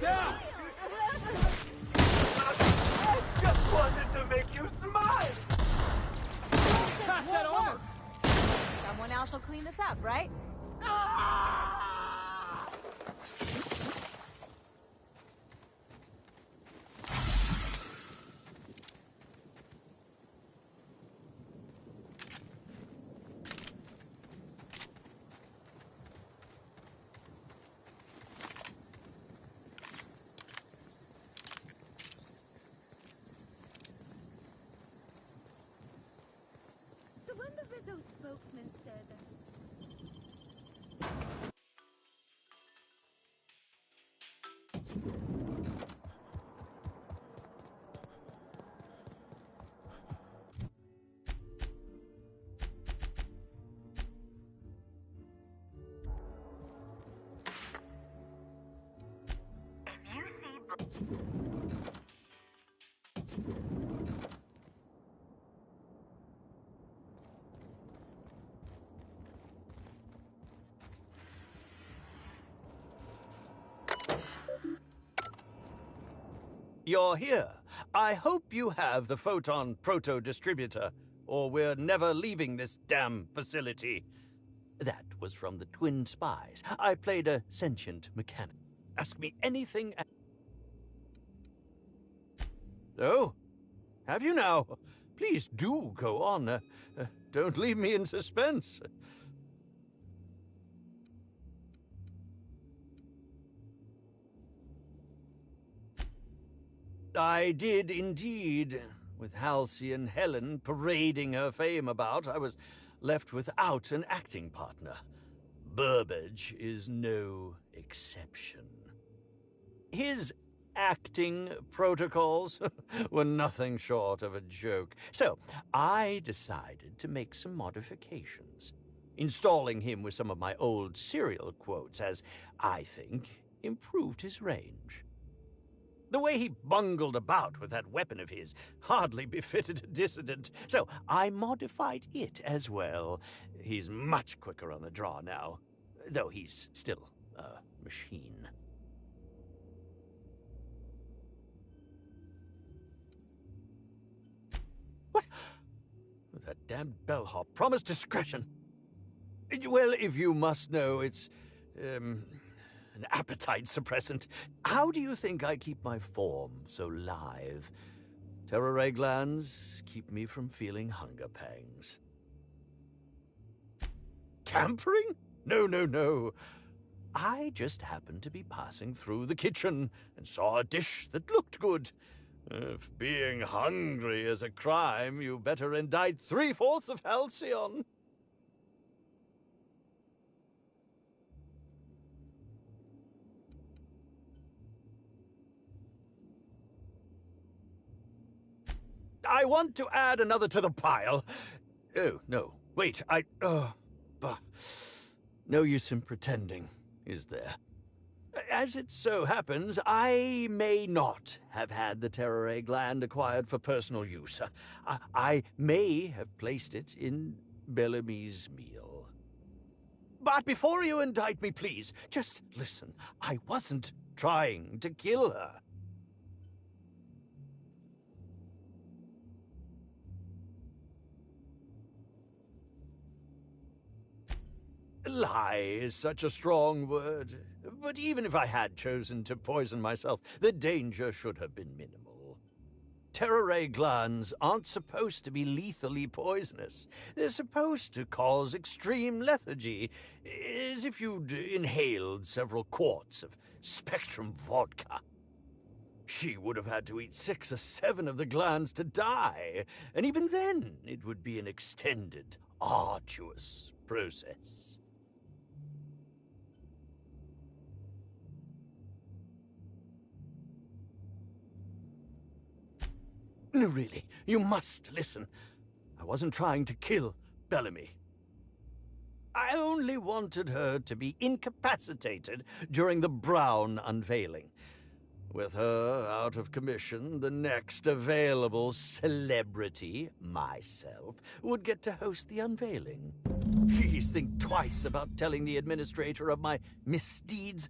down! I just wanted to make you smile! Pass that armor! Someone else will clean this up, right? So when the Rizzo spokesman said... You're here. I hope you have the Photon Proto-Distributor, or we're never leaving this damn facility. That was from the Twin Spies. I played a sentient mechanic. Ask me anything. Oh, have you now? Please do go on. Don't leave me in suspense. I did indeed. With Halsey and Helen parading her fame about, I was left without an acting partner. Burbage is no exception. His acting protocols were nothing short of a joke, so I decided to make some modifications, installing him with some of my old serial quotes, as I think improved his range. The way he bungled about with that weapon of his hardly befitted a dissident, so I modified it as well. He's much quicker on the draw now, though he's still a machine. What? That damned bellhop promised discretion. Well, if you must know, it's, an appetite suppressant. How do you think I keep my form so lithe? Terror glands keep me from feeling hunger pangs. Tampering? No, no, no. I just happened to be passing through the kitchen and saw a dish that looked good. If being hungry is a crime, you better indict 3/4 of Halcyon. I want to add another to the pile. Oh, no. Wait, no use in pretending, is there? As it so happens, I may not have had the terror gland acquired for personal use. I may have placed it in Bellamy's meal. But before you indict me, please, just listen. I wasn't trying to kill her. Lie is such a strong word, but even if I had chosen to poison myself, the danger should have been minimal. Terror glands aren't supposed to be lethally poisonous. They're supposed to cause extreme lethargy, as if you'd inhaled several quarts of Spectrum vodka. She would have had to eat 6 or 7 of the glands to die, and even then it would be an extended, arduous process. No, really, you must listen. I wasn't trying to kill Bellamy. I only wanted her to be incapacitated during the Brown unveiling. With her out of commission, the next available celebrity, myself, would get to host the unveiling. Please think twice about telling the administrator of my misdeeds.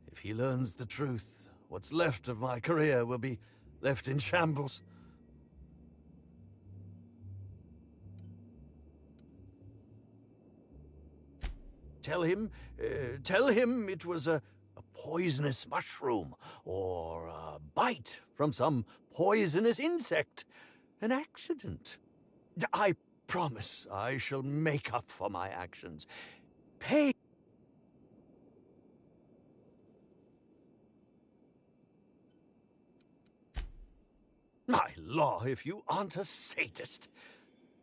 If he learns the truth, what's left of my career will be left in shambles. Tell him it was a poisonous mushroom or a bite from some poisonous insect. An accident. I promise I shall make up for my actions. Pay. My law, if you aren't a sadist.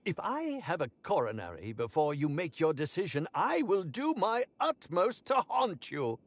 If I have a coronary before you make your decision, I will do my utmost to haunt you.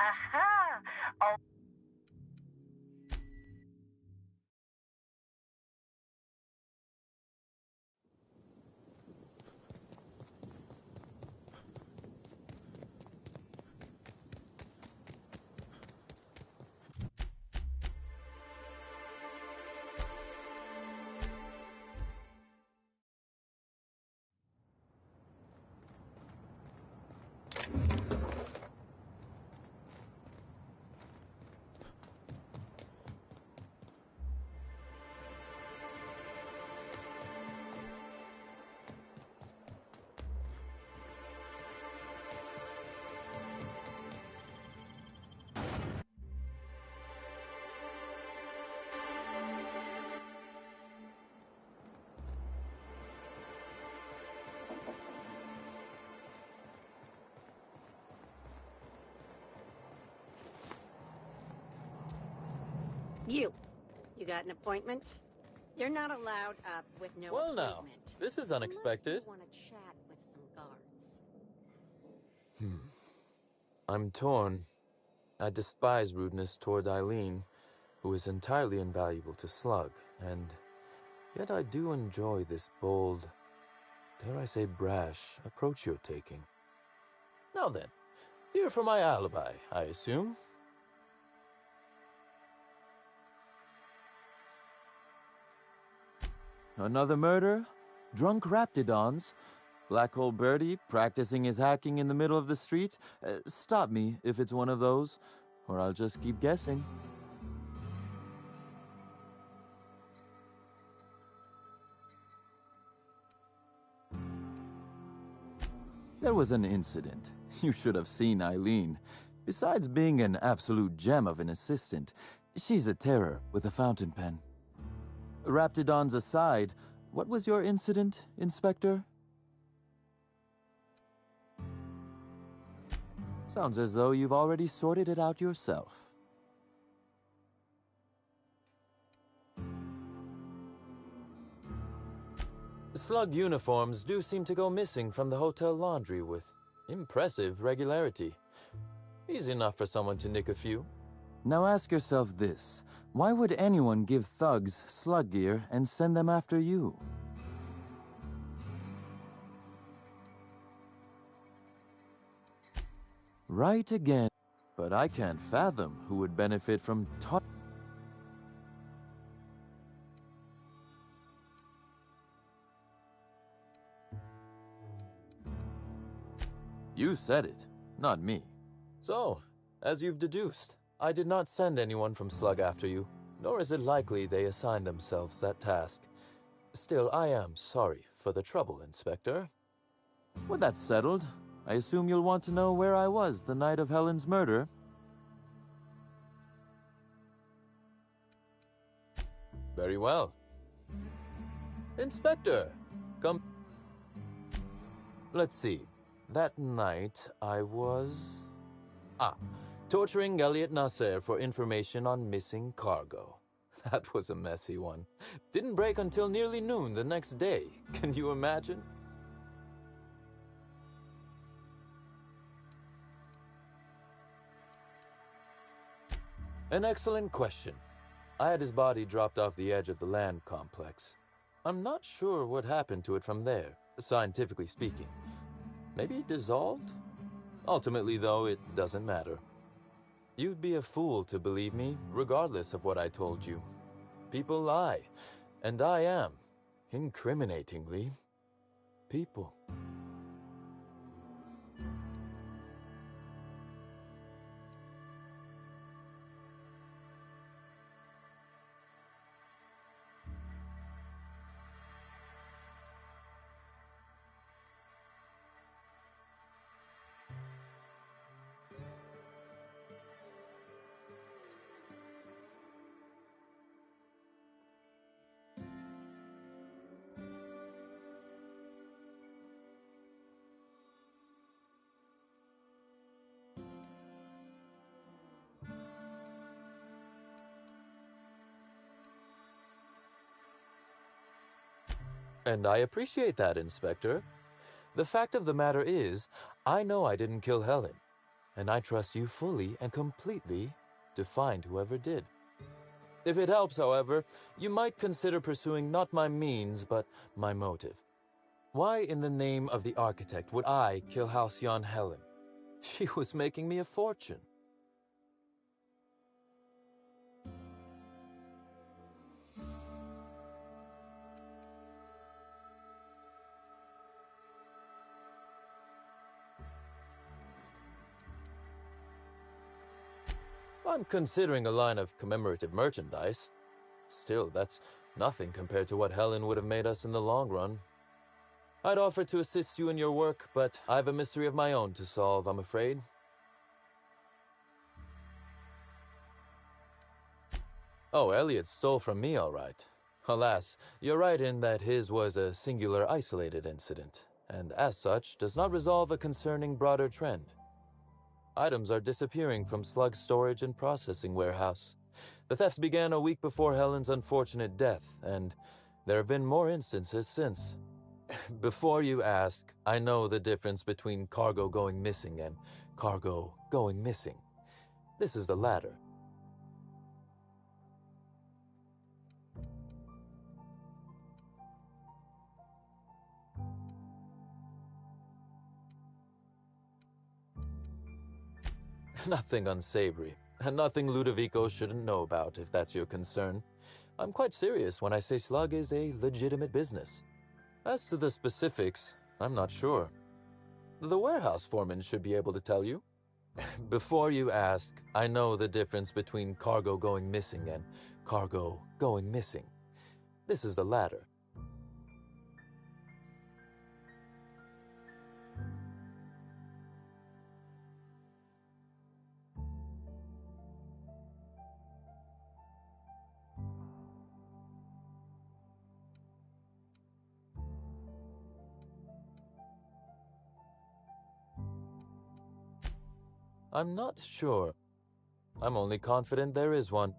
Aha! Oh. You got an appointment? You're not allowed up with no Well, now, appointment. this is unexpected. Unless you want to chat with some guards. I'm torn. I despise rudeness toward Eileen, who is entirely invaluable to Slug, and yet I do enjoy this bold, dare I say brash, approach you're taking. Now then, here for my alibi, I assume. Another murder? Drunk Raptidons? Black Hole Birdie practicing his hacking in the middle of the street? Stop me if it's one of those, or I'll just keep guessing. There was an incident. You should have seen Eileen. Besides being an absolute gem of an assistant, she's a terror with a fountain pen. Raptidons aside, what was your incident, Inspector? Sounds as though you've already sorted it out yourself. Slug uniforms do seem to go missing from the hotel laundry with impressive regularity. Easy enough for someone to nick a few. Now ask yourself this. Why would anyone give thugs slug gear and send them after you? Right again. But I can't fathom who would benefit from You said it, not me. So, as you've deduced, I did not send anyone from Slug after you, nor is it likely they assigned themselves that task. Still, I am sorry for the trouble, Inspector. With that settled, I assume you'll want to know where I was the night of Helen's murder. Very well. Inspector, come. Let's see. That night I was... Torturing Elliot Nasser for information on missing cargo. That was a messy one. Didn't break until nearly noon the next day. Can you imagine? An excellent question. I had his body dropped off the edge of the land complex. I'm not sure what happened to it from there, scientifically speaking. Maybe it dissolved? Ultimately, though, it doesn't matter. You'd be a fool to believe me, regardless of what I told you. People lie, and I am, incriminatingly, people. And I appreciate that, Inspector. The fact of the matter is, I know I didn't kill Helen, and I trust you fully and completely to find whoever did. If it helps, however, you might consider pursuing not my means, but my motive. Why in the name of the architect would I kill Halcyon Helen? She was making me a fortune. I'm considering a line of commemorative merchandise. Still, that's nothing compared to what Helen would have made us in the long run. I'd offer to assist you in your work, but I have a mystery of my own to solve, I'm afraid. Oh, Elliot stole from me, all right. Alas, you're right in that his was a singular, isolated incident, and as such, does not resolve a concerning broader trend. Items are disappearing from Slug's storage and processing warehouse. The thefts began a week before Helen's unfortunate death, and there have been more instances since. Before you ask, I know the difference between cargo going missing and cargo going missing. This is the latter. Nothing unsavory, and nothing Ludovico shouldn't know about, if that's your concern. I'm quite serious when I say Slug is a legitimate business. As to the specifics, I'm not sure. The warehouse foreman should be able to tell you. Before you ask, I know the difference between cargo going missing and cargo going missing. This is the latter. I'm not sure. I'm only confident there is one.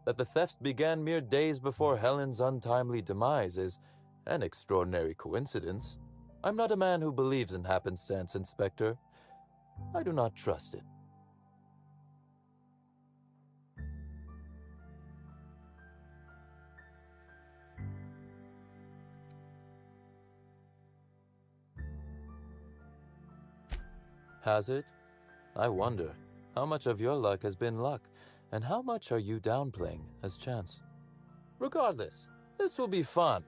That the theft began mere days before Helen's untimely demise is an extraordinary coincidence. I'm not a man who believes in happenstance, Inspector. I do not trust it. Has it? I wonder, how much of your luck has been luck, and how much are you downplaying as chance? Regardless, this will be fun.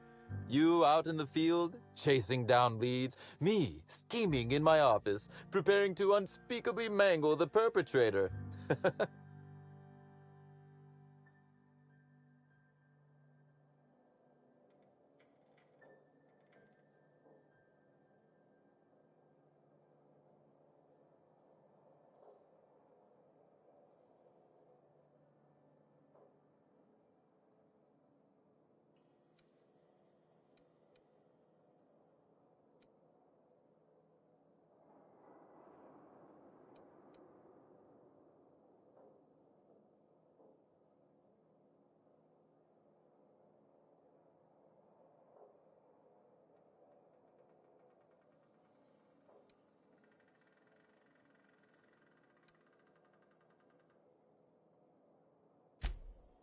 You out in the field, chasing down leads, me scheming in my office, preparing to unspeakably mangle the perpetrator.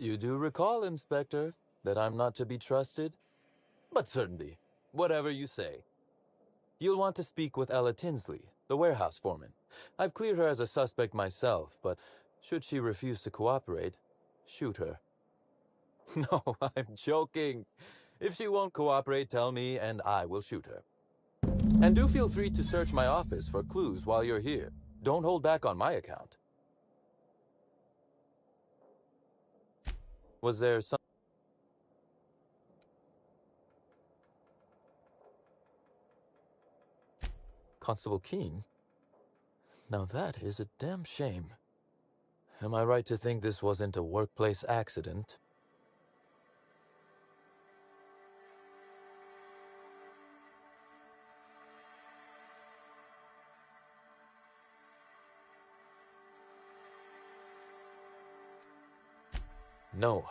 You do recall, Inspector, that I'm not to be trusted? But certainly, whatever you say. You'll want to speak with Ella Tinsley, the warehouse foreman. I've cleared her as a suspect myself, but should she refuse to cooperate, shoot her. No, I'm joking. If she won't cooperate, tell me and I will shoot her. And do feel free to search my office for clues while you're here. Don't hold back on my account. Was there some... Constable Keene? Now that is a damn shame. Am I right to think this wasn't a workplace accident? No,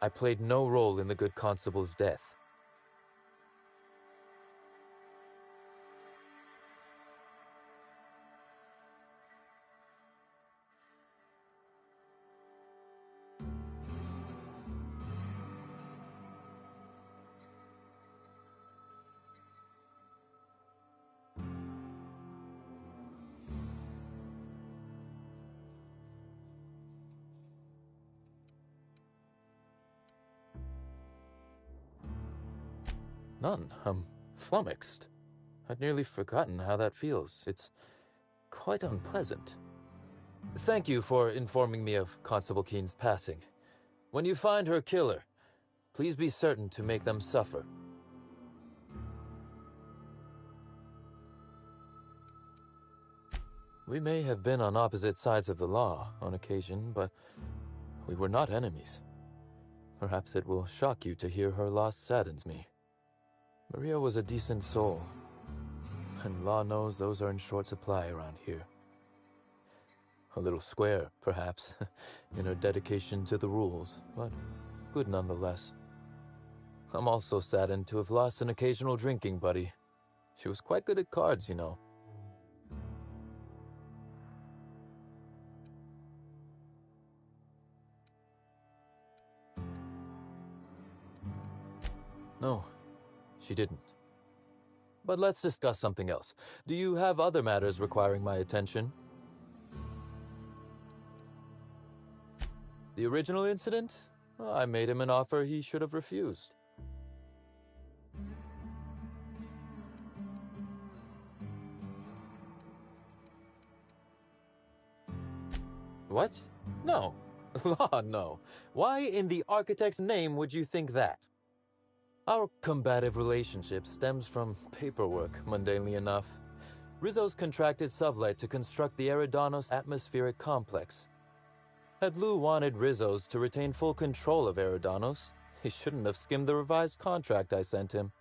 I played no role in the good constable's death. None. I'm flummoxed. I'd nearly forgotten how that feels. It's quite unpleasant. Thank you for informing me of Constable Keene's passing. When you find her killer, please be certain to make them suffer. We may have been on opposite sides of the law on occasion, but we were not enemies. Perhaps it will shock you to hear her loss saddens me. Maria was a decent soul, and law knows those are in short supply around here. A little square, perhaps, in her dedication to the rules, but good nonetheless. I'm also saddened to have lost an occasional drinking buddy. She was quite good at cards, you know. No. She didn't. But let's discuss something else. Do you have other matters requiring my attention? The original incident? Well, I made him an offer he should have refused. What? No. Law, no. Why in the architect's name would you think that? Our combative relationship stems from paperwork, mundanely enough. Rizzo's contracted Sublight to construct the Eridanos atmospheric complex. Had Lou wanted Rizzo's to retain full control of Eridanos, he shouldn't have skimmed the revised contract I sent him.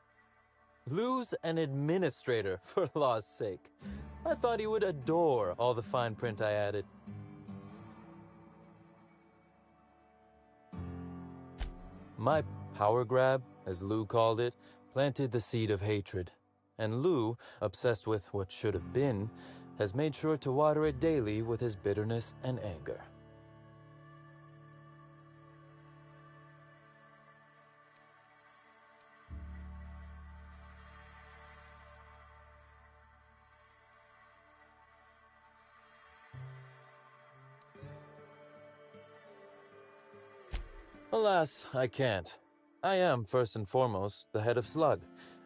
Lou's an administrator, for law's sake. I thought he would adore all the fine print I added. My power grab, as Lou called it, planted the seed of hatred. And Lou, obsessed with what should have been, has made sure to water it daily with his bitterness and anger. Alas, I can't. I am, first and foremost, the head of Slug,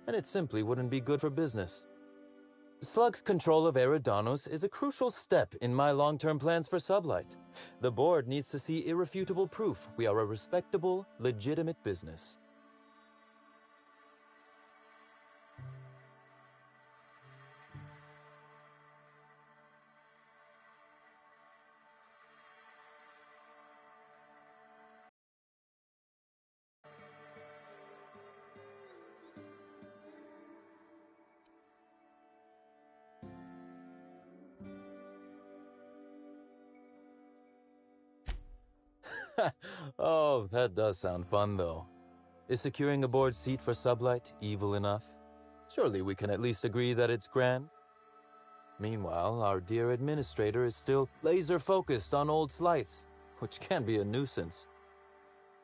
and it simply wouldn't be good for business. Slug's control of Eridanos is a crucial step in my long-term plans for Sublight. The board needs to see irrefutable proof we are a respectable, legitimate business. Oh, that does sound fun, though. Is securing a board seat for Sublight evil enough? Surely we can at least agree that it's grand? Meanwhile, our dear administrator is still laser-focused on old slights, which can be a nuisance.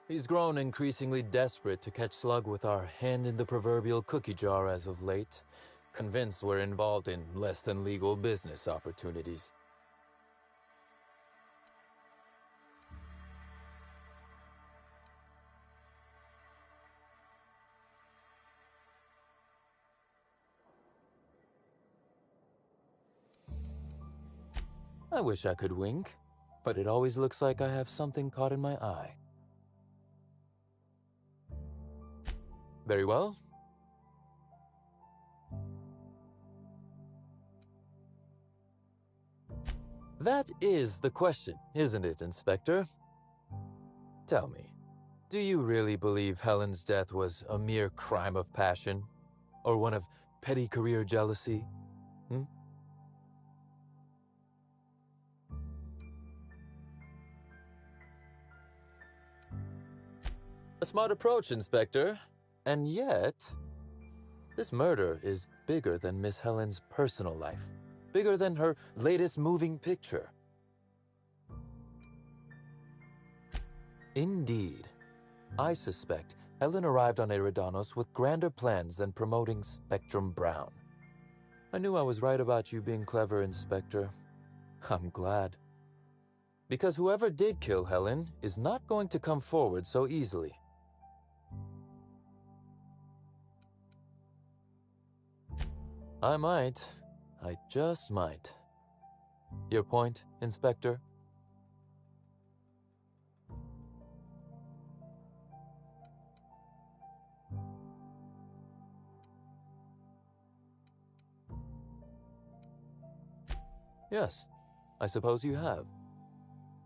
He's grown increasingly desperate to catch Slug with our hand in the proverbial cookie jar as of late, convinced we're involved in less than legal business opportunities. I wish I could wink, but it always looks like I have something caught in my eye. Very well. That is the question, isn't it, Inspector? Tell me, do you really believe Helen's death was a mere crime of passion? Or one of petty career jealousy? A smart approach, Inspector. And yet, this murder is bigger than Miss Helen's personal life. Bigger than her latest moving picture. Indeed. I suspect Helen arrived on Eridanos with grander plans than promoting Spectrum Brown. I knew I was right about you being clever, Inspector. I'm glad. Because whoever did kill Helen is not going to come forward so easily. I might. I just might. Your point, Inspector? Yes, I suppose you have.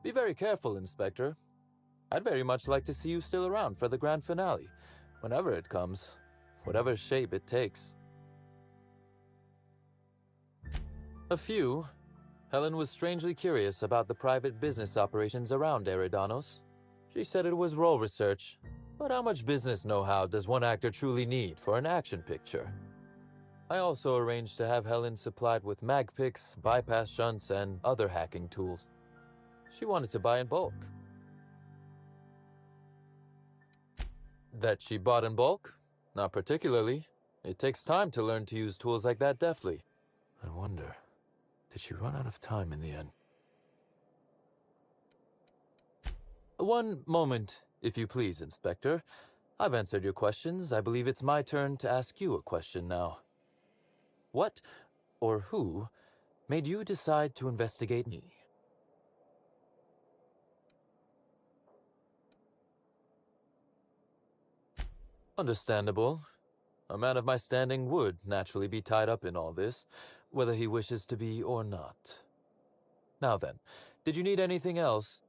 Be very careful, Inspector. I'd very much like to see you still around for the grand finale, whenever it comes, whatever shape it takes. A few. Helen was strangely curious about the private business operations around Eridanos. She said it was role research, but how much business know-how does one actor truly need for an action picture? I also arranged to have Helen supplied with mag picks, bypass shunts, and other hacking tools. She wanted to buy in bulk. That she bought in bulk? Not particularly. It takes time to learn to use tools like that deftly. I wonder, did she run out of time in the end? One moment, if you please, Inspector. I've answered your questions. I believe it's my turn to ask you a question now. What, or who, made you decide to investigate me? Understandable. A man of my standing would naturally be tied up in all this, whether he wishes to be or not. Now then, did you need anything else?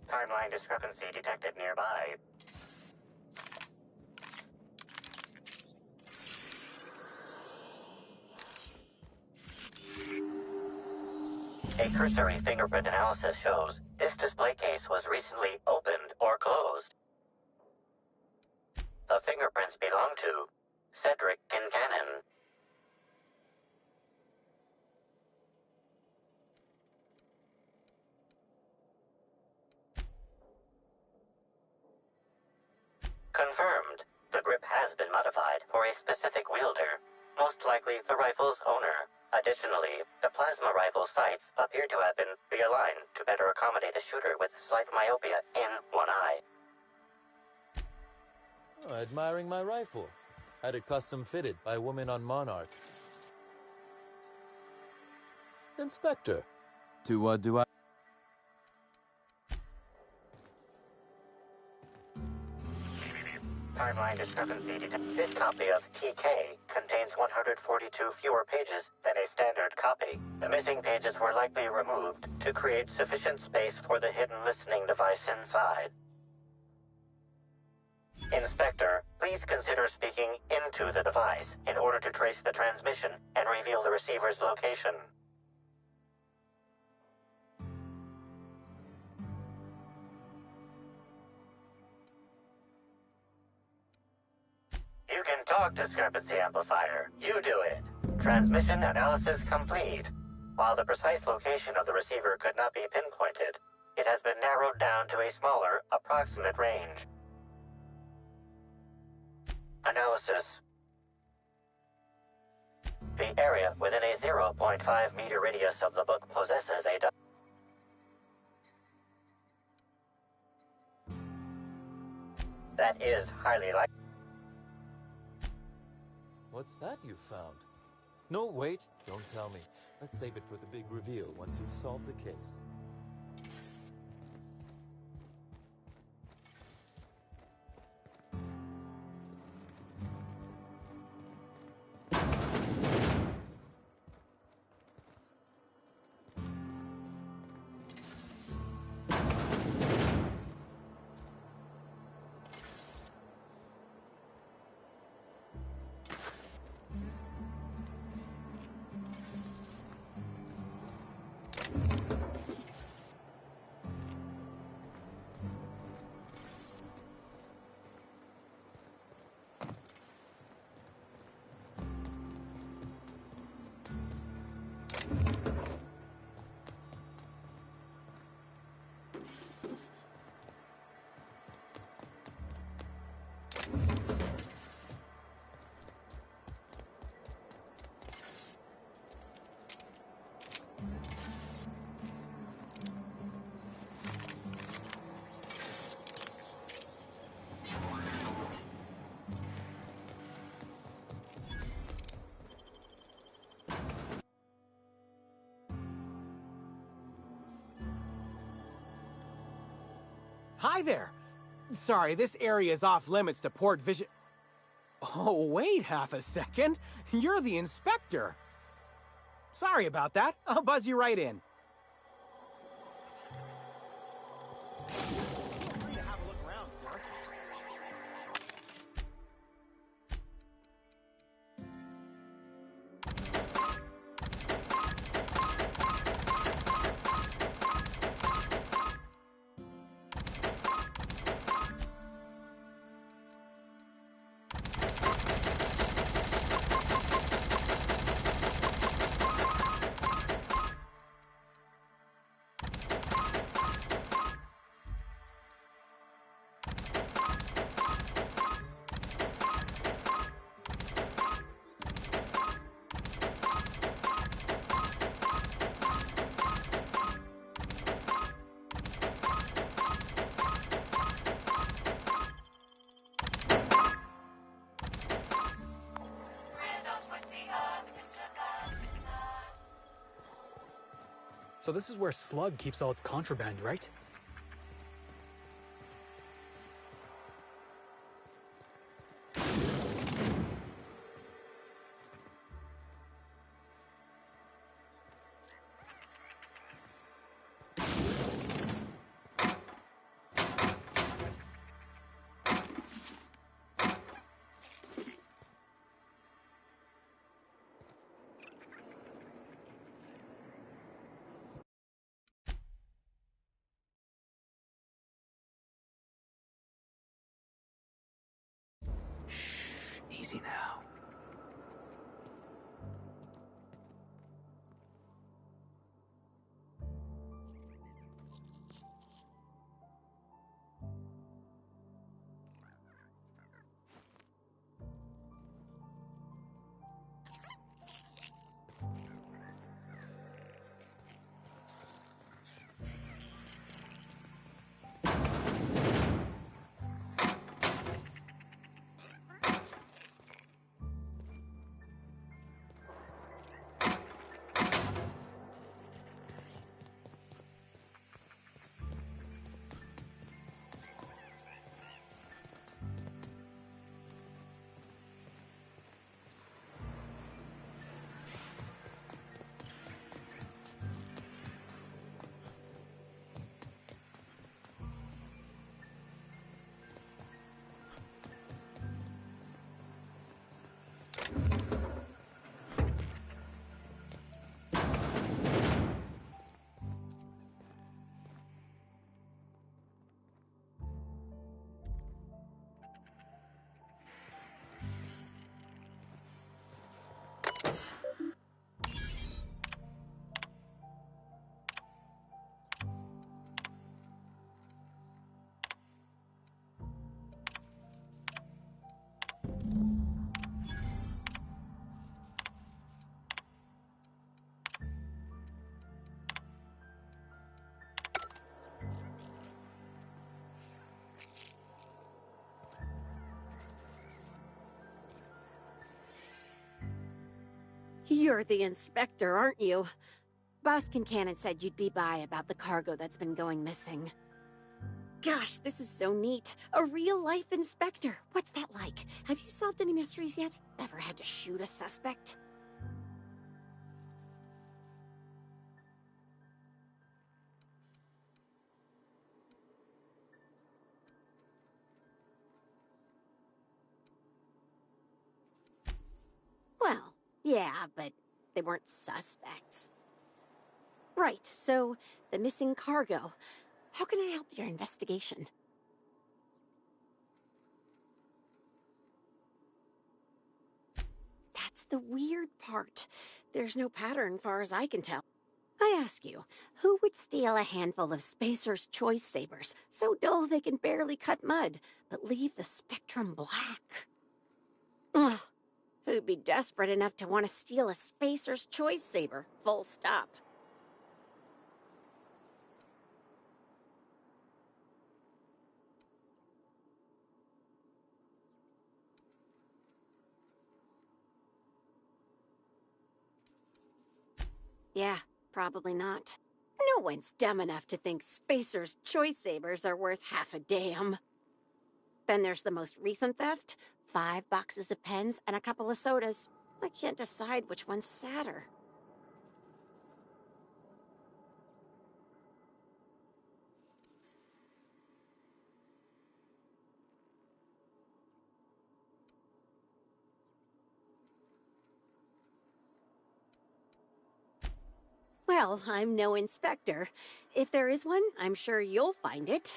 Timeline discrepancy detected nearby. A cursory fingerprint analysis shows this display case was recently opened or closed. The fingerprints belong to Cedric Kincannon. Confirmed. The grip has been modified for a specific wielder, most likely the rifle's owner. Additionally, the plasma rifle sights appear to have been realigned to better accommodate a shooter with slight myopia in one eye. Oh, admiring my rifle. Had it custom fitted by a woman on Monarch. Inspector. To what do I... Timeline discrepancy detected. This copy of TK contains 142 fewer pages than a standard copy. The missing pages were likely removed to create sufficient space for the hidden listening device inside. Inspector, please consider speaking into the device in order to trace the transmission and reveal the receiver's location. Talk discrepancy amplifier. You do it. Transmission analysis complete. While the precise location of the receiver could not be pinpointed, it has been narrowed down to a smaller, approximate range. Analysis. The area within a 0.5 meter radius of the book possesses a that is highly likely. What's that you found? No, wait. Don't tell me. Let's save it for the big reveal once you've solved the case. Hi there. Sorry, this area is off limits to port vision. Oh, wait half a second. You're the inspector. Sorry about that. I'll buzz you right in. So this is where Slug keeps all its contraband, right? You're the inspector, aren't you? Boss Kincannon said you'd be by about the cargo that's been going missing. Gosh, this is so neat. A real-life inspector. What's that like? Have you solved any mysteries yet? Ever had to shoot a suspect? Well, yeah, but they weren't suspects. Right, so the missing cargo. How can I help your investigation? That's the weird part. There's no pattern far as I can tell. I ask you, who would steal a handful of Spacer's Choice Sabers, so dull they can barely cut mud, but leave the spectrum black? Ugh. Who'd be desperate enough to want to steal a Spacer's Choice Saber, full stop? Yeah, probably not. No one's dumb enough to think Spacer's Choice Sabers are worth half a damn. Then there's the most recent theft. 5 boxes of pens and a couple of sodas. I can't decide which one's sadder. Well, I'm no inspector. If there is one, I'm sure you'll find it.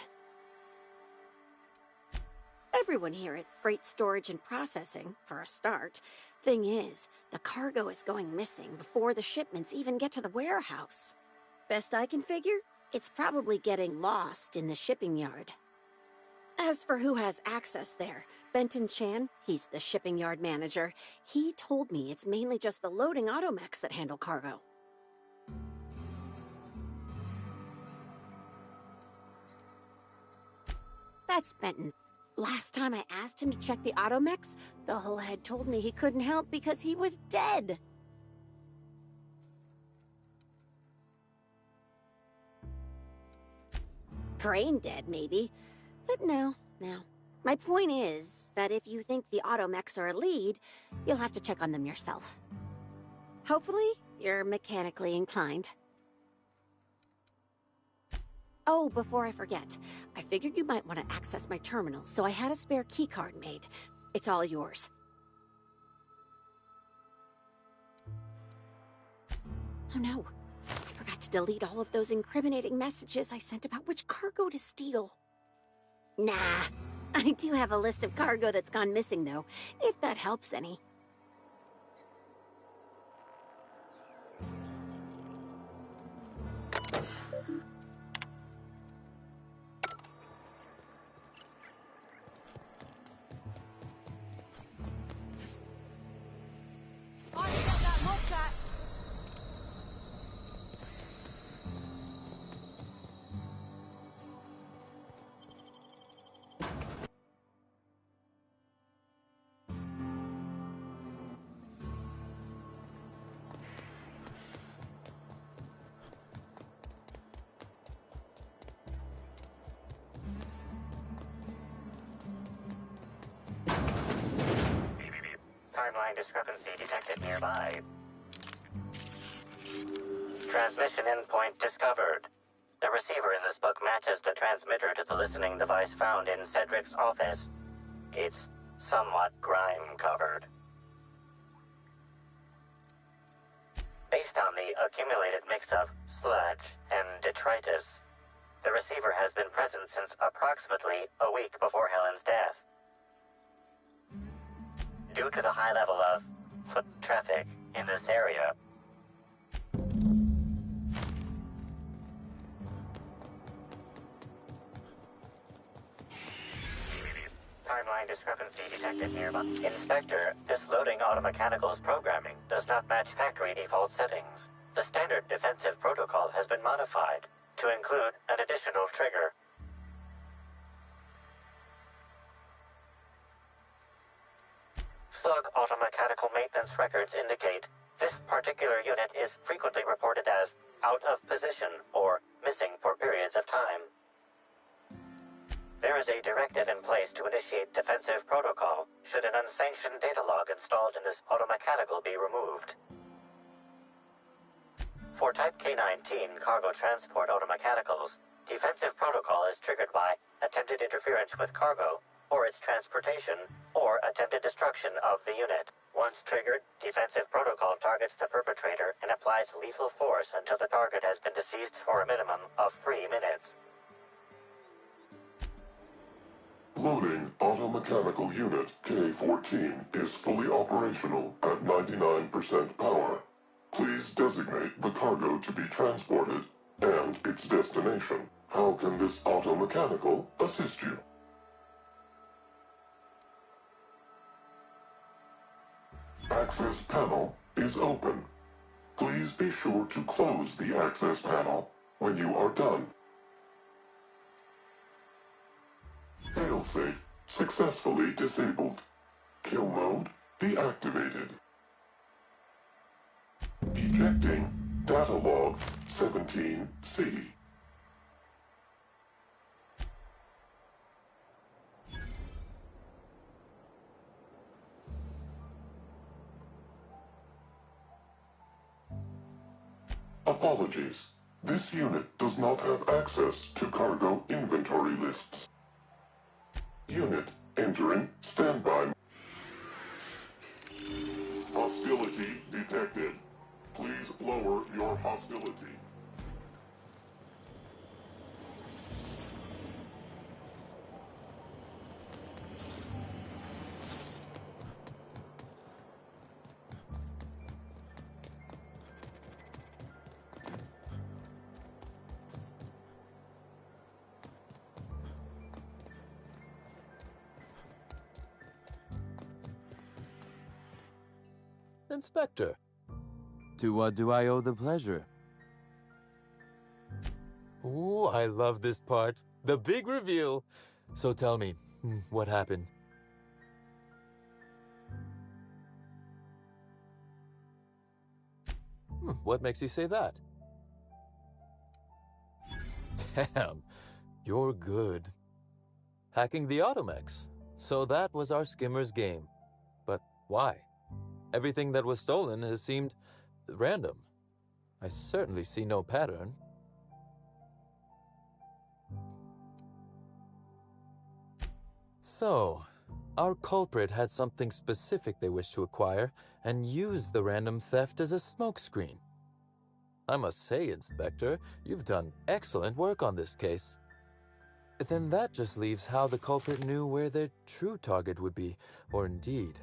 Everyone here at Freight Storage and Processing, for a start. Thing is, the cargo is going missing before the shipments even get to the warehouse. Best I can figure, it's probably getting lost in the shipping yard. As for who has access there, Benton Chan, he's the shipping yard manager. He told me it's mainly just the loading automechs that handle cargo. That's Benton. Last time I asked him to check the automechs, the hull head told me he couldn't help because he was dead. Brain dead, maybe. But no. My point is that if you think the automechs are a lead, you'll have to check on them yourself. Hopefully, you're mechanically inclined. Oh, before I forget, I figured you might want to access my terminal, so I had a spare keycard made. It's all yours. Oh no, I forgot to delete all of those incriminating messages I sent about which cargo to steal. Nah, I do have a list of cargo that's gone missing though, if that helps any. Timeline discrepancy detected nearby. Transmission endpoint discovered. The receiver in this book matches the transmitter to the listening device found in Cedric's office. It's somewhat grime-covered. Based on the accumulated mix of sludge and detritus, the receiver has been present since approximately a week before Helen's death. Due to the high level of foot traffic in this area, timeline discrepancy detected nearby. Inspector, this loading automechanical's programming does not match factory default settings. The standard defensive protocol has been modified to include an additional trigger. Slug automechanical maintenance records indicate This particular unit is frequently reported as out of position or missing for periods of time. There is a directive in place to initiate defensive protocol should an unsanctioned data log installed in this automechanical be removed. For Type K-19 cargo transport automechanicals, defensive protocol is triggered by attempted interference with cargo, or its transportation, or attempted destruction of the unit. Once triggered, defensive protocol targets the perpetrator and applies lethal force until the target has been deceased for a minimum of 3 minutes. Loading automechanical unit K-14 is fully operational at 99% power. Please designate the cargo to be transported and its destination. How can this automechanical assist you? Access panel is open. Please be sure to close the access panel when you are done. Failsafe successfully disabled. Kill mode deactivated. Ejecting data log 17C. Apologies. This unit does not have access to cargo inventory lists. Unit entering standby. Hostility detected. Please lower your hostility. Inspector. To what do I owe the pleasure? Ooh, I love this part. The big reveal. So tell me, what happened? What makes you say that? Damn, you're good. Hacking the Automex. So that was our skimmer's game. But why? Everything that was stolen has seemed random. I certainly see no pattern. So, our culprit had something specific they wished to acquire and used the random theft as a smokescreen. I must say, Inspector, you've done excellent work on this case. Then that just leaves how the culprit knew where their true target would be, or indeed,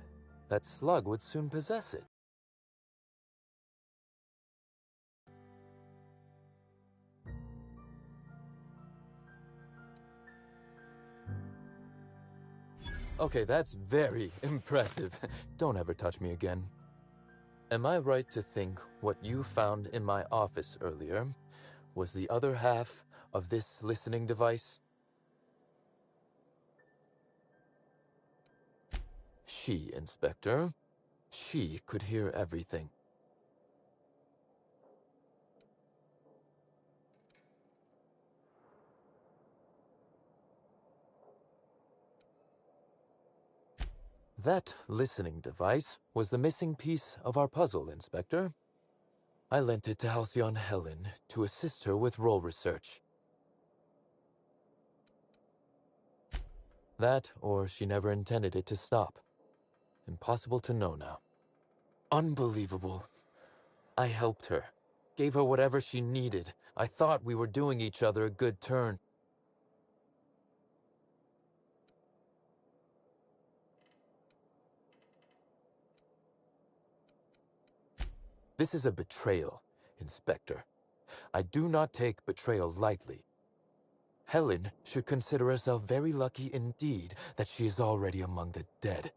that Slug would soon possess it. Okay, that's very impressive. Don't ever touch me again. Am I right to think what you found in my office earlier was the other half of this listening device? She, Inspector. She could hear everything. That listening device was the missing piece of our puzzle, Inspector. I lent it to Halcyon Helen to assist her with role research. That, or she never intended it to stop. Impossible to know now. Unbelievable. I helped her. Gave her whatever she needed. I thought we were doing each other a good turn. This is a betrayal, Inspector. I do not take betrayal lightly. Helen should consider herself very lucky indeed that she is already among the dead,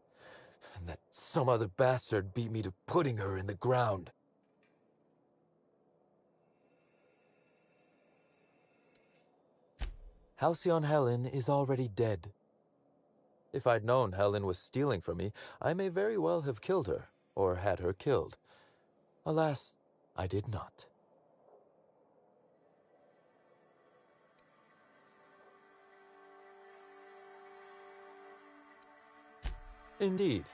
and that some other bastard beat me to putting her in the ground. Halcyon Helen is already dead. If I'd known Helen was stealing from me, I may very well have killed her, or had her killed. Alas, I did not. Indeed.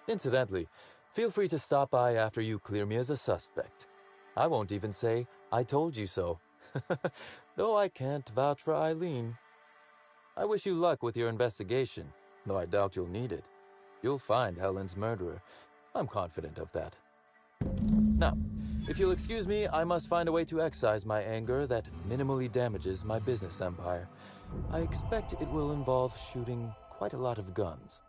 Incidentally, feel free to stop by after you clear me as a suspect. I won't even say, I told you so. Though I can't vouch for Eileen. I wish you luck with your investigation, though I doubt you'll need it. You'll find Helen's murderer. I'm confident of that. Now, if you'll excuse me, I must find a way to excise my anger that minimally damages my business empire. I expect it will involve shooting quite a lot of guns.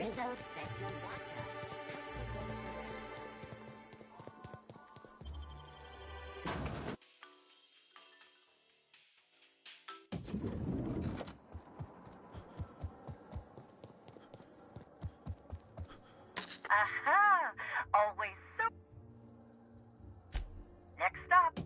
Rizzo Spectrum Backup. Aha! Always so. Next stop.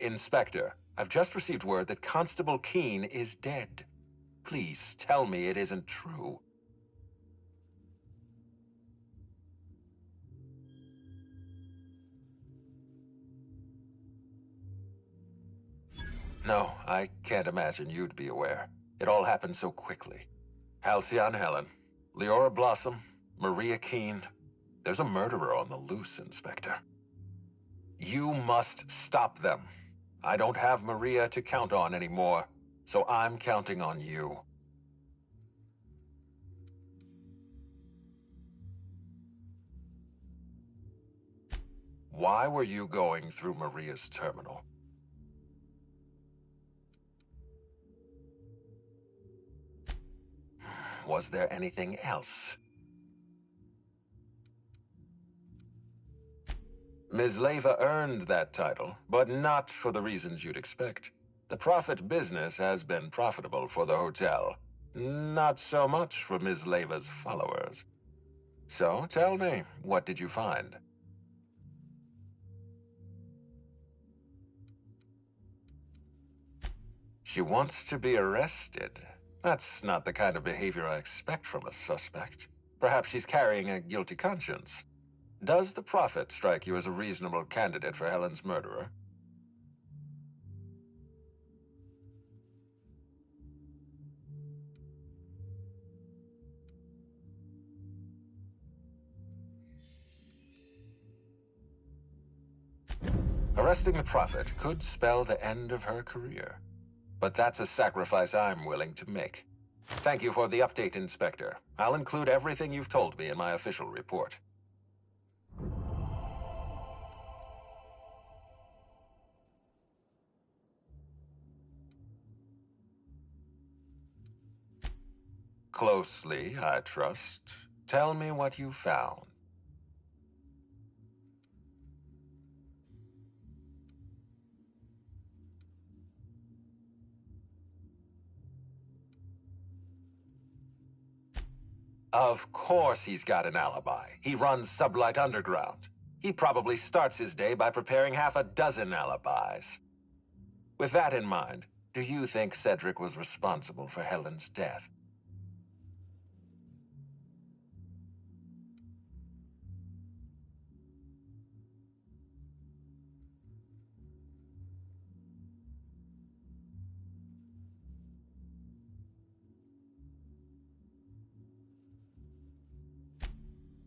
Inspector, I've just received word that Constable Keene is dead. Please tell me it isn't true. No, I can't imagine you'd be aware. It all happened so quickly. Halcyon Helen, Leora Blossom, Maria Keene. There's a murderer on the loose, Inspector. You must stop them. I don't have Maria to count on anymore, so I'm counting on you. Why were you going through Maria's terminal? Was there anything else? Ms. Leyva earned that title, but not for the reasons you'd expect. The profit business has been profitable for the hotel. Not so much for Ms. Leyva's followers. So, tell me, what did you find? She wants to be arrested. That's not the kind of behavior I expect from a suspect. Perhaps she's carrying a guilty conscience. Does the Prophet strike you as a reasonable candidate for Helen's murderer? Arresting the Prophet could spell the end of her career. But that's a sacrifice I'm willing to make. Thank you for the update, Inspector. I'll include everything you've told me in my official report. Closely, I trust. Tell me what you found. Of course he's got an alibi. He runs Sublight Underground. He probably starts his day by preparing half a dozen alibis. With that in mind, do you think Cedric was responsible for Helen's death?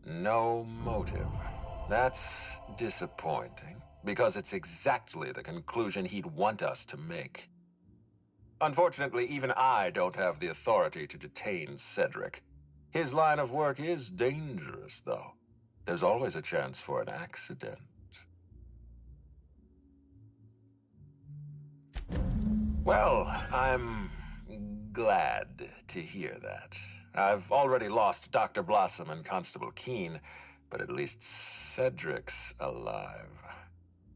No motive. That's disappointing, because it's exactly the conclusion he'd want us to make. Unfortunately, even I don't have the authority to detain Cedric. His line of work is dangerous, though. There's always a chance for an accident. Well, I'm glad to hear that. I've already lost Dr. Blossom and Constable Keene, but at least Cedric's alive.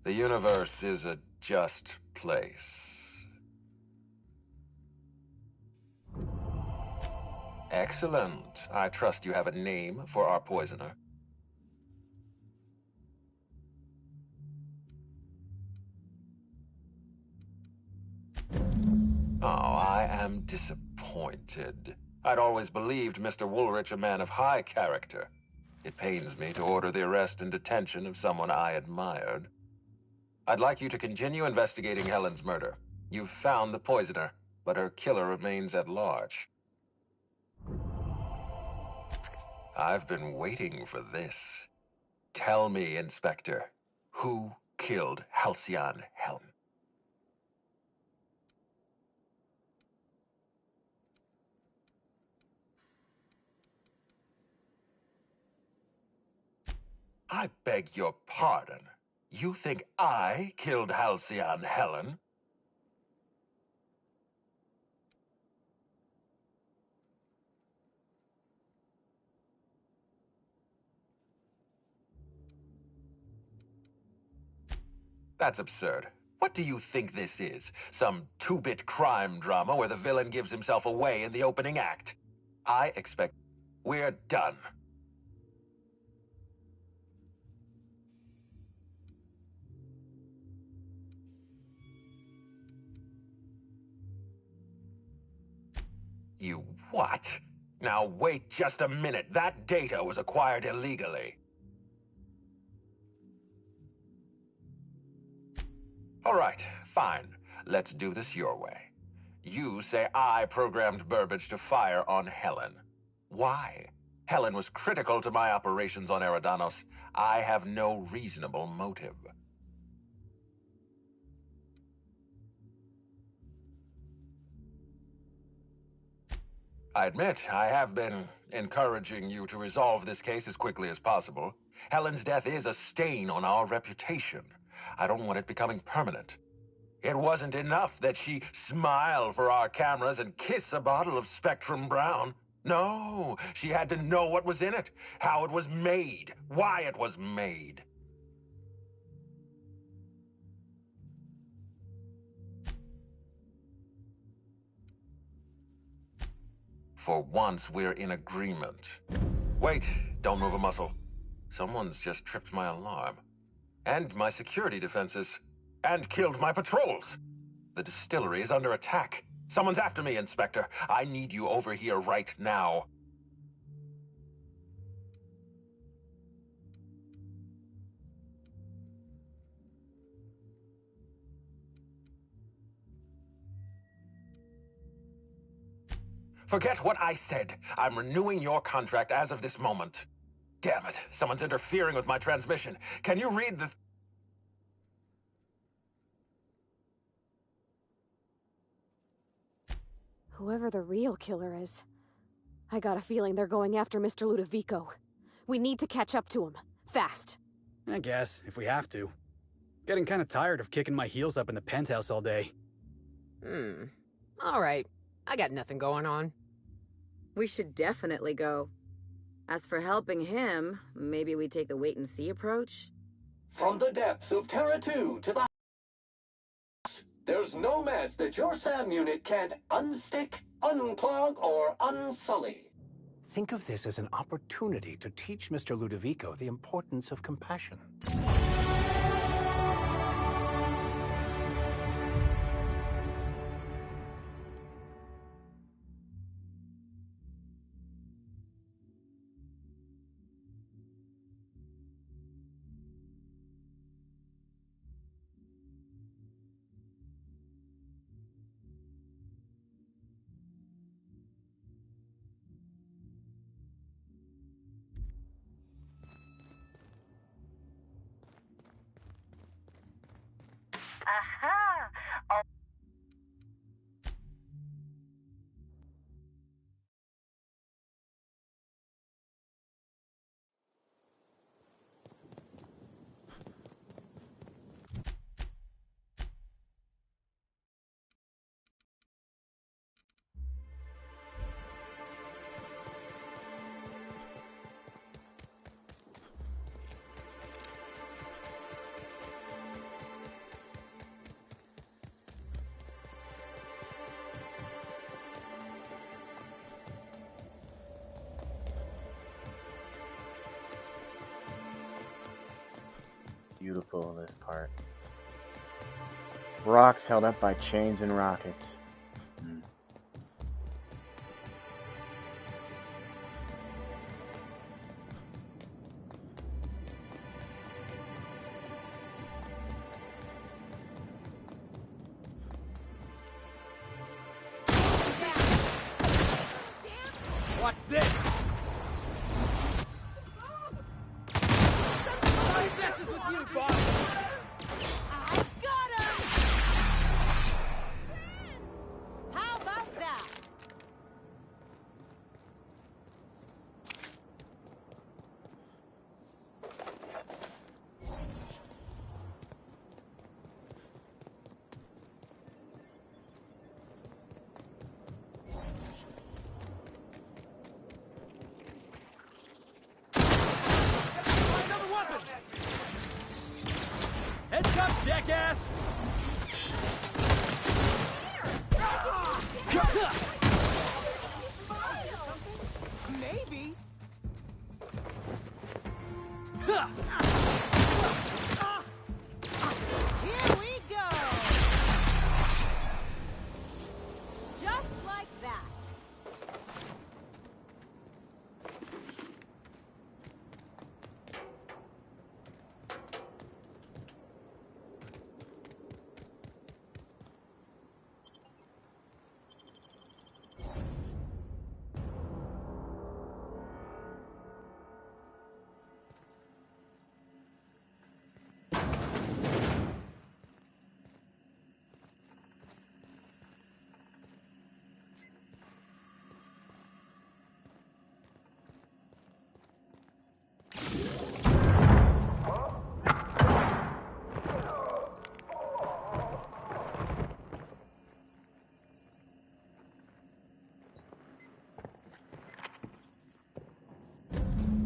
The universe is a just place. Excellent. I trust you have a name for our poisoner. Oh, I am disappointed. I'd always believed Mr. Woolrich a man of high character. It pains me to order the arrest and detention of someone I admired. I'd like you to continue investigating Helen's murder. You've found the poisoner, but her killer remains at large. I've been waiting for this. Tell me, Inspector, who killed Halcyon Helen? I beg your pardon. You think I killed Halcyon Helen? That's absurd. What do you think this is? Some two-bit crime drama where the villain gives himself away in the opening act? I expect we're done. You what? Now wait just a minute. That data was acquired illegally. All right, fine. Let's do this your way. You say I programmed Burbage to fire on Helen. Why? Helen was critical to my operations on Eridanos. I have no reasonable motive. I admit, I have been encouraging you to resolve this case as quickly as possible. Helen's death is a stain on our reputation. I don't want it becoming permanent. It wasn't enough that she smile for our cameras and kiss a bottle of Spectrum Brown. No, she had to know what was in it, how it was made, why it was made. For once, we're in agreement. Wait, don't move a muscle. Someone's just tripped my alarm. And my security defenses. And killed my patrols. The distillery is under attack. Someone's after me, Inspector. I need you over here right now. Forget what I said. I'm renewing your contract as of this moment. Damn it, someone's interfering with my transmission. Can you read the... Whoever the real killer is, I got a feeling they're going after Mr. Ludovico. We need to catch up to him. Fast. I guess, if we have to. Getting kinda tired of kicking my heels up in the penthouse all day. Alright. I got nothing going on. We should definitely go. As for helping him, maybe we take the wait-and-see approach? From the depths of Terra 2 to the there's no mess that your SAM unit can't unstick, unclog, or unsully. Think of this as an opportunity to teach Mr. Ludovico the importance of compassion. Aha! Oh. Beautiful, this part. Rocks held up by chains and rockets. Watch this! Nobody messes with you, boss! I got him! How about that? Another weapon! Heads up, jackass! Maybe. Here we go! Just like that.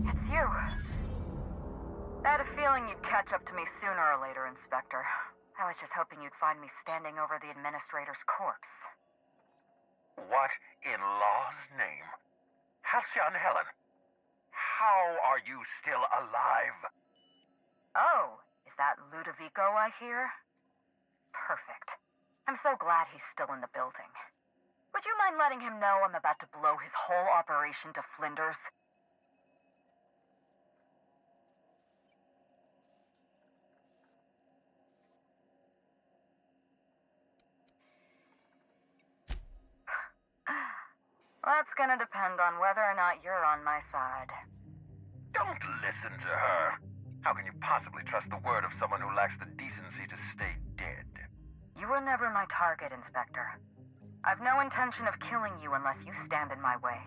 It's you. I had a feeling you'd catch up to me sooner or later, Inspector. I was just hoping you'd find me standing over the Administrator's corpse. What in law's name? Halcyon Helen, how are you still alive? Oh, is that Ludovico I hear? Perfect. I'm so glad he's still in the building. Would you mind letting him know I'm about to blow his whole operation to flinders? That's gonna depend on whether or not you're on my side. Don't listen to her. How can you possibly trust the word of someone who lacks the decency to stay dead? You were never my target, Inspector. I've no intention of killing you unless you stand in my way.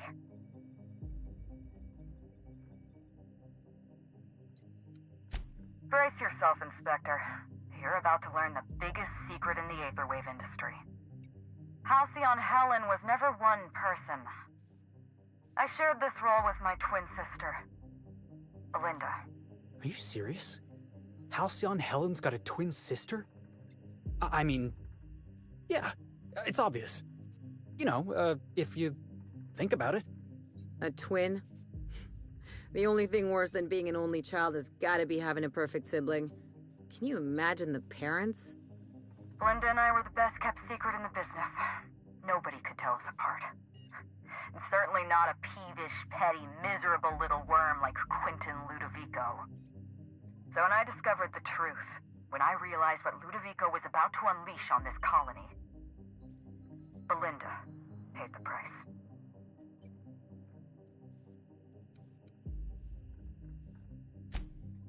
Brace yourself, Inspector. You're about to learn the biggest secret in the Aetherwave industry. Halcyon Helen was never one person. I shared this role with my twin sister, Belinda. Are you serious? Halcyon Helen's got a twin sister? I mean, yeah, it's obvious. You know, if you think about it. A twin? The only thing worse than being an only child has gotta be having a perfect sibling. Can you imagine the parents? Belinda and I were the best kept secret in the business. Nobody could tell us apart. And certainly not a peevish, petty, miserable little worm like Quentin Ludovico. So when I discovered the truth, when I realized what Ludovico was about to unleash on this colony, Belinda paid the price.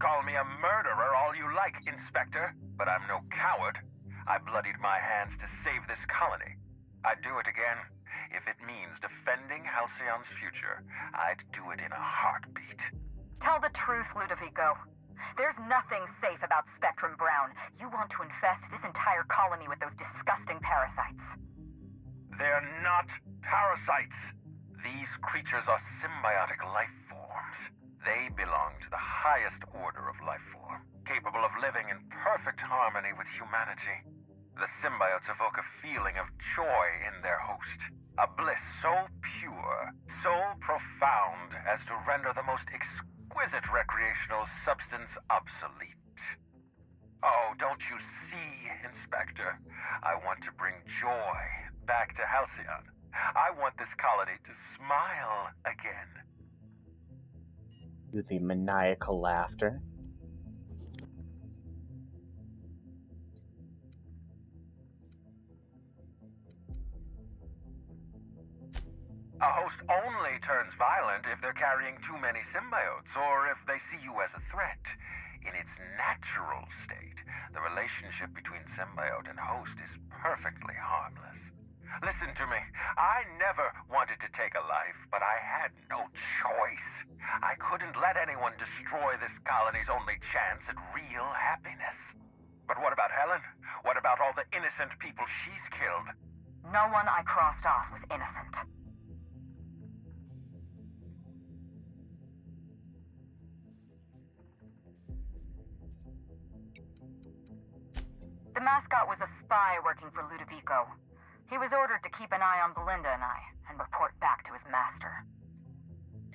Call me a murderer all you like, Inspector, but I'm no coward. I bloodied my hands to save this colony. I'd do it again. If it means defending Halcyon's future, I'd do it in a heartbeat. Tell the truth, Ludovico. There's nothing safe about Spectrum Brown. You want to infest this entire colony with those disgusting parasites. They're not parasites. These creatures are symbiotic life forms. They belong to the highest order of life form, capable of living in perfect harmony with humanity. The symbiotes evoke a feeling of joy in their host, a bliss so pure, so profound as to render the most exquisite recreational substance obsolete. Oh, don't you see, Inspector? I want to bring joy back to Halcyon. I want this colony to smile again. With the maniacal laughter. A host only turns violent if they're carrying too many symbiotes, or if they see you as a threat. In its natural state, the relationship between symbiote and host is perfectly harmless. Listen to me. I never wanted to take a life, but I had no choice. I couldn't let anyone destroy this colony's only chance at real happiness. But what about Helen? What about all the innocent people she's killed? No one I crossed off was innocent. The mascot was a spy working for Ludovico. He was ordered to keep an eye on Belinda and I, and report back to his master.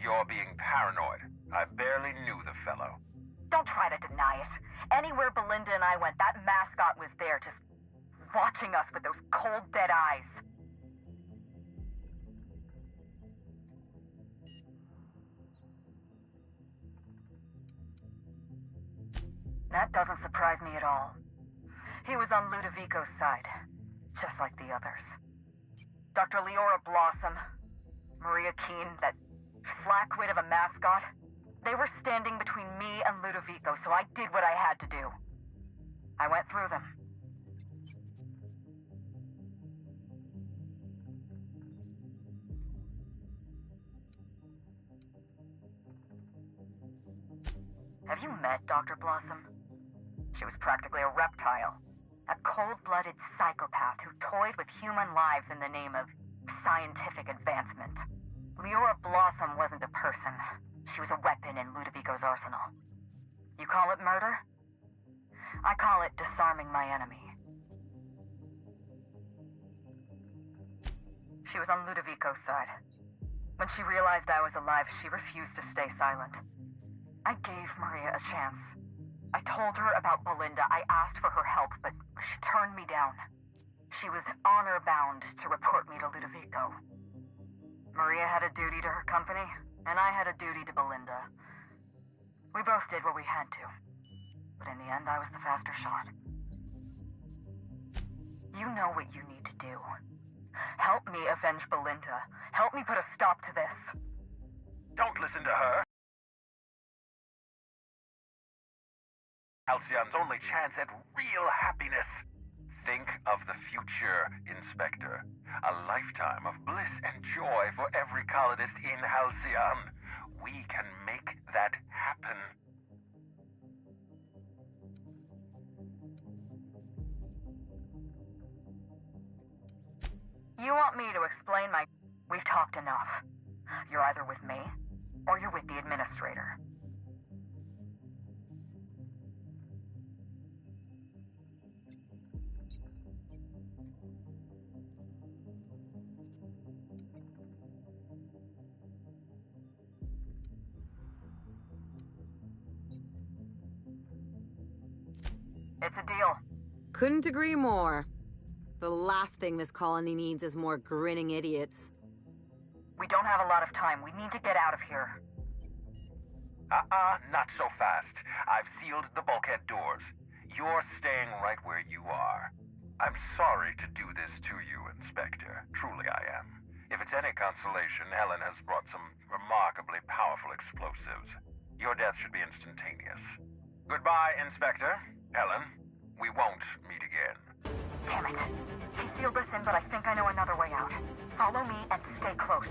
You're being paranoid. I barely knew the fellow. Don't try to deny it. Anywhere Belinda and I went, that mascot was there, just watching us with those cold, dead eyes. That doesn't surprise me at all. He was on Ludovico's side, just like the others. Dr. Leora Blossom, Maria Keene, that flackwit of a mascot, they were standing between me and Ludovico, so I did what I had to do. I went through them. Have you met Dr. Blossom? She was practically a reptile. A cold-blooded psychopath who toyed with human lives in the name of scientific advancement. Leora Blossom wasn't a person. She was a weapon in Ludovico's arsenal. You call it murder? I call it disarming my enemy. She was on Ludovico's side. When she realized I was alive, she refused to stay silent. I gave Maria a chance. I told her about Belinda. I asked for her help, but she turned me down. She was honor-bound to report me to Ludovico. Maria had a duty to her company, and I had a duty to Belinda. We both did what we had to. But in the end, I was the faster shot. You know what you need to do. Help me avenge Belinda. Help me put a stop to this. Don't listen to her. Halcyon's only chance at real happiness. Think of the future, Inspector. A lifetime of bliss and joy for every colonist in Halcyon. We can make that happen. You want me to explain my... We've talked enough. You're either with me, or you're with the administrator. It's a deal. Couldn't agree more. The last thing this colony needs is more grinning idiots. We don't have a lot of time. We need to get out of here. Not so fast. I've sealed the bulkhead doors. You're staying right where you are. I'm sorry to do this to you, Inspector. Truly I am. If it's any consolation, Helen has brought some remarkably powerful explosives. Your death should be instantaneous. Goodbye, Inspector. Helen, we won't meet again. Damn it. He sealed us in, but I think I know another way out. Follow me and stay close.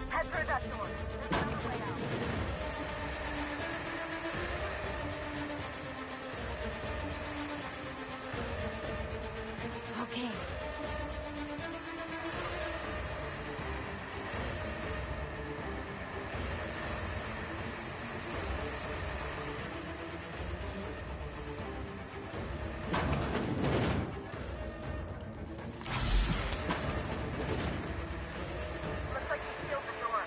Head through that door. There's another way out. Okay. Looks like he sealed the door.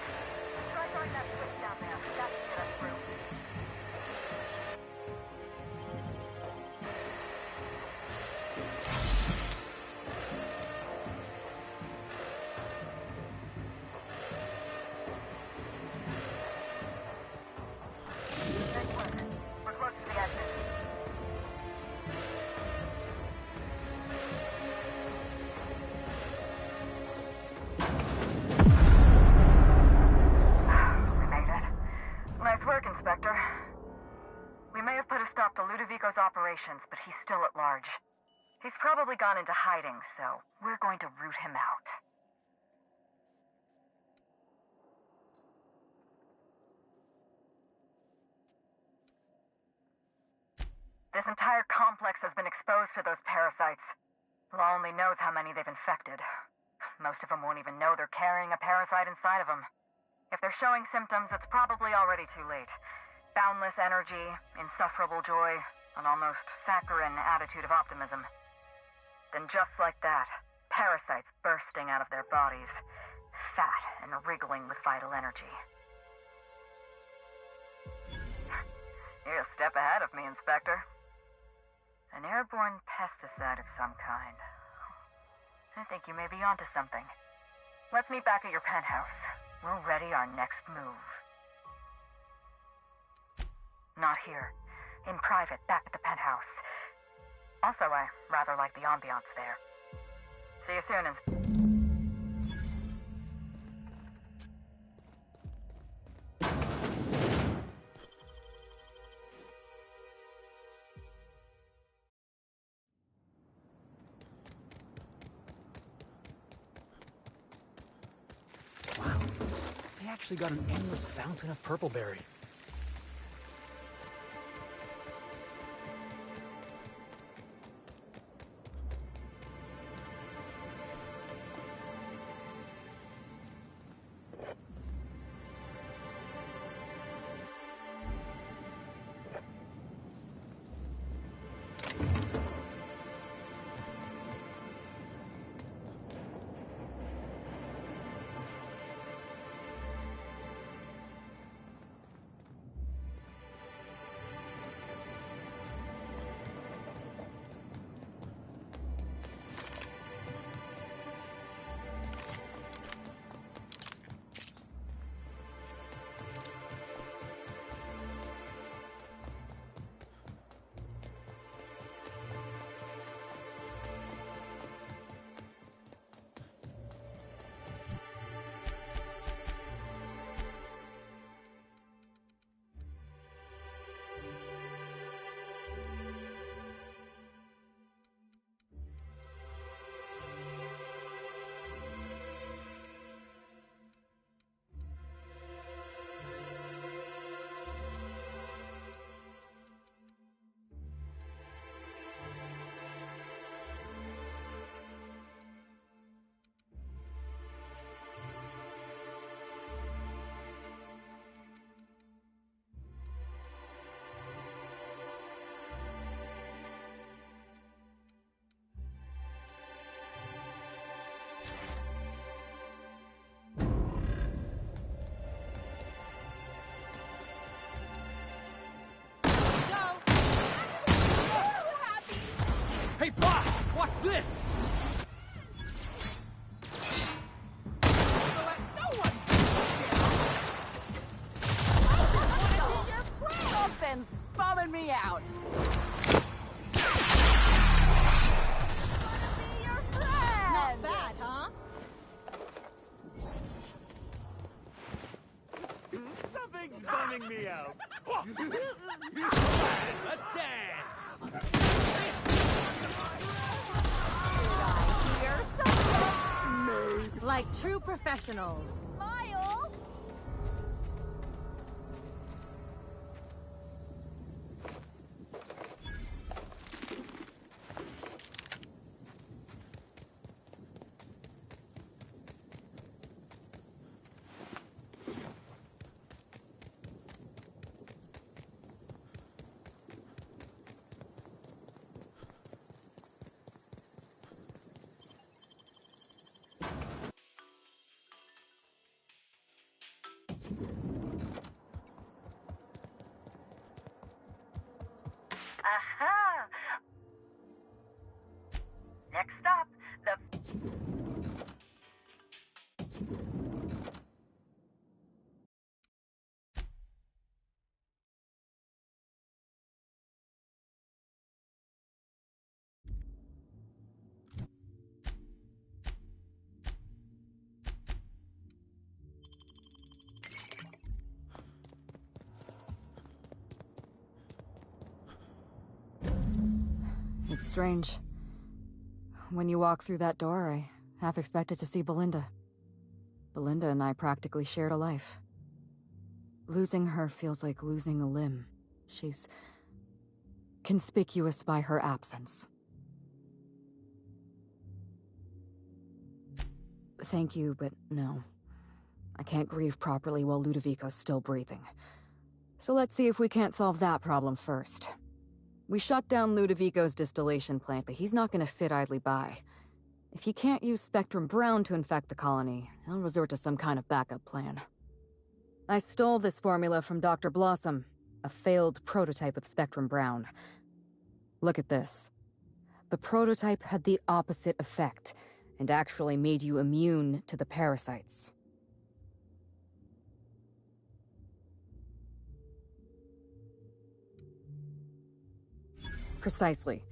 Try throwing that switch down there. That should get us through. Nice work. We're close to the exit. We made it. Nice work, Inspector. We may have put a stop to Ludovico's operations, but he's still at large. He's probably gone into hiding, so we're going to root him out. This entire complex has been exposed to those parasites. Law only knows how many they've infected. Most of them won't even know they're carrying a parasite inside of them. If they're showing symptoms, it's probably already too late. Boundless energy, insufferable joy, an almost saccharine attitude of optimism. Then just like that, parasites bursting out of their bodies, fat and wriggling with vital energy. You're a step ahead of me, Inspector. An airborne pesticide of some kind. I think you may be onto something. Let's meet back at your penthouse. We'll ready our next move. Not here. In private, back at the penthouse. Also, I rather like the ambiance there. See you soon, Wow. They actually got an endless fountain of purpleberry. this! Something's bumming me out. Not bad, huh? Something's bumming me out. Let's dance! You're so Like true professionals. smile. Aha! Next stop, the... It's strange. When you walk through that door, I half expected to see Belinda. Belinda and I practically shared a life. Losing her feels like losing a limb. She's conspicuous by her absence. Thank you, but no. I can't grieve properly while Ludovico's still breathing. So let's see if we can't solve that problem first. We shut down Ludovico's distillation plant, but he's not gonna sit idly by. If he can't use Spectrum Brown to infect the colony, he'll resort to some kind of backup plan. I stole this formula from Dr. Blossom, a failed prototype of Spectrum Brown. Look at this. The prototype had the opposite effect, and actually made you immune to the parasites. Precisely.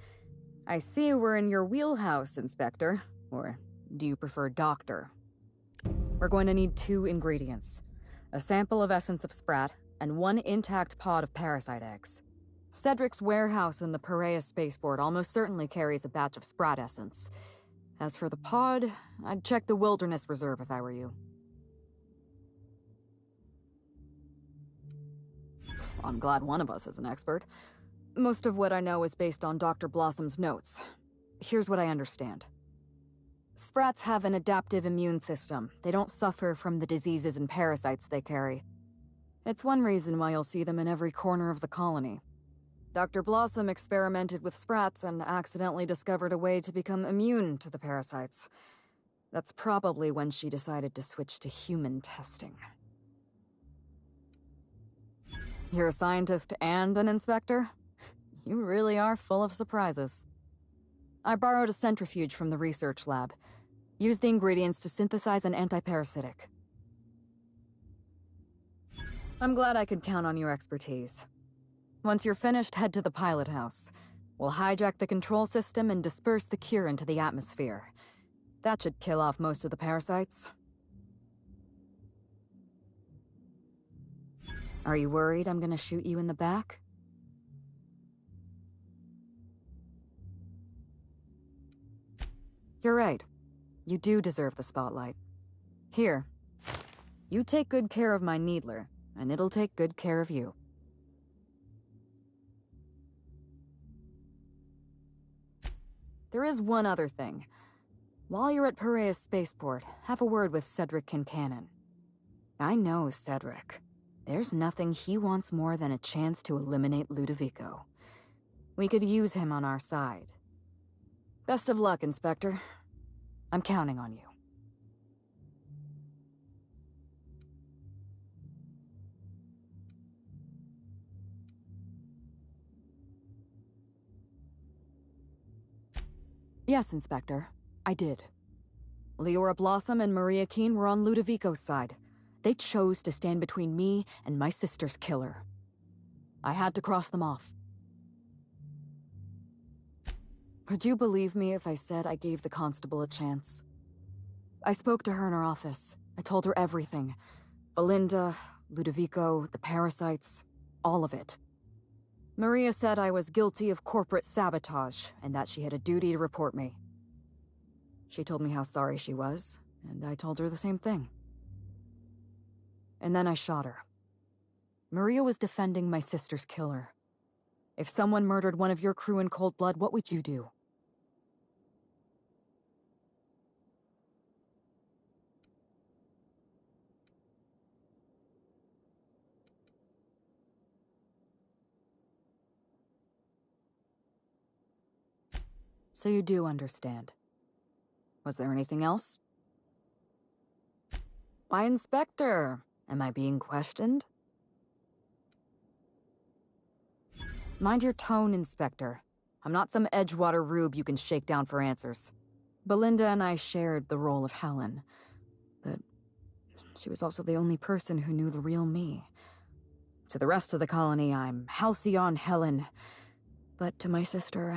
I see we're in your wheelhouse, Inspector. Or do you prefer Doctor? We're going to need 2 ingredients. A sample of essence of sprat, and 1 intact pod of parasite eggs. Cedric's warehouse in the Piraeus spaceport almost certainly carries a batch of sprat essence. As for the pod, I'd check the Wilderness Reserve if I were you. I'm glad one of us is an expert. Most of what I know is based on Dr. Blossom's notes. Here's what I understand. Sprats have an adaptive immune system. They don't suffer from the diseases and parasites they carry. It's one reason why you'll see them in every corner of the colony. Dr. Blossom experimented with sprats and accidentally discovered a way to become immune to the parasites. That's probably when she decided to switch to human testing. You're a scientist and an inspector? You really are full of surprises. I borrowed a centrifuge from the research lab. Used the ingredients to synthesize an antiparasitic. I'm glad I could count on your expertise. Once you're finished, head to the pilot house. We'll hijack the control system and disperse the cure into the atmosphere. That should kill off most of the parasites. Are you worried I'm gonna shoot you in the back? You're right. You do deserve the spotlight. Here. You take good care of my needler, and it'll take good care of you. There is one other thing. While you're at Piraeus Spaceport, have a word with Cedric Kincannon. I know Cedric. There's nothing he wants more than a chance to eliminate Ludovico. We could use him on our side. Best of luck, Inspector. I'm counting on you. Yes, Inspector. I did. Leora Blossom and Maria Keene were on Ludovico's side. They chose to stand between me and my sister's killer. I had to cross them off. Would you believe me if I said I gave the constable a chance? I spoke to her in her office. I told her everything. Belinda, Ludovico, the parasites, all of it. Maria said I was guilty of corporate sabotage and that she had a duty to report me. She told me how sorry she was, and I told her the same thing. And then I shot her. Maria was defending my sister's killer. If someone murdered one of your crew in cold blood, what would you do? So you do understand. Was there anything else? Why, Inspector? Am I being questioned? Mind your tone, Inspector. I'm not some Edgewater rube you can shake down for answers. Belinda and I shared the role of Helen, but she was also the only person who knew the real me. To the rest of the colony, I'm Halcyon Helen, but to my sister,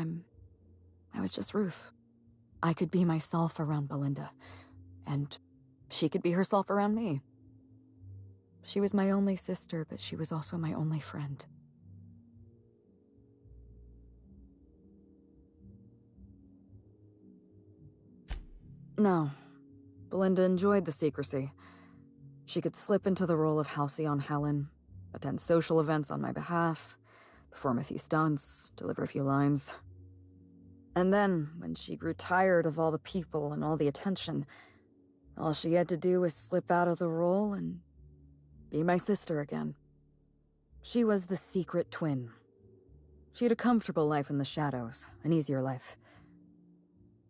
I was just Ruth. I could be myself around Belinda, and she could be herself around me. She was my only sister, but she was also my only friend. No. Belinda enjoyed the secrecy. She could slip into the role of Halcyon Helen, attend social events on my behalf, perform a few stunts, deliver a few lines. And then, when she grew tired of all the people and all the attention, all she had to do was slip out of the role and be my sister again. She was the secret twin. She had a comfortable life in the shadows, an easier life.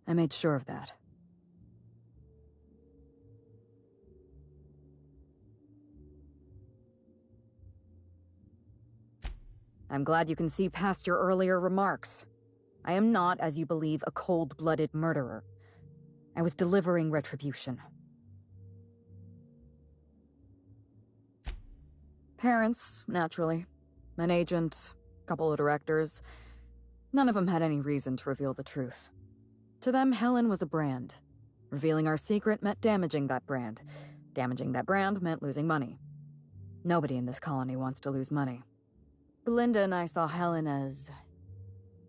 I made sure of that. I'm glad you can see past your earlier remarks. I am not, as you believe, a cold-blooded murderer. I was delivering retribution. Parents, naturally. An agent, a couple of directors. None of them had any reason to reveal the truth. To them, Helen was a brand. Revealing our secret meant damaging that brand. Damaging that brand meant losing money. Nobody in this colony wants to lose money. Belinda and I saw Helen as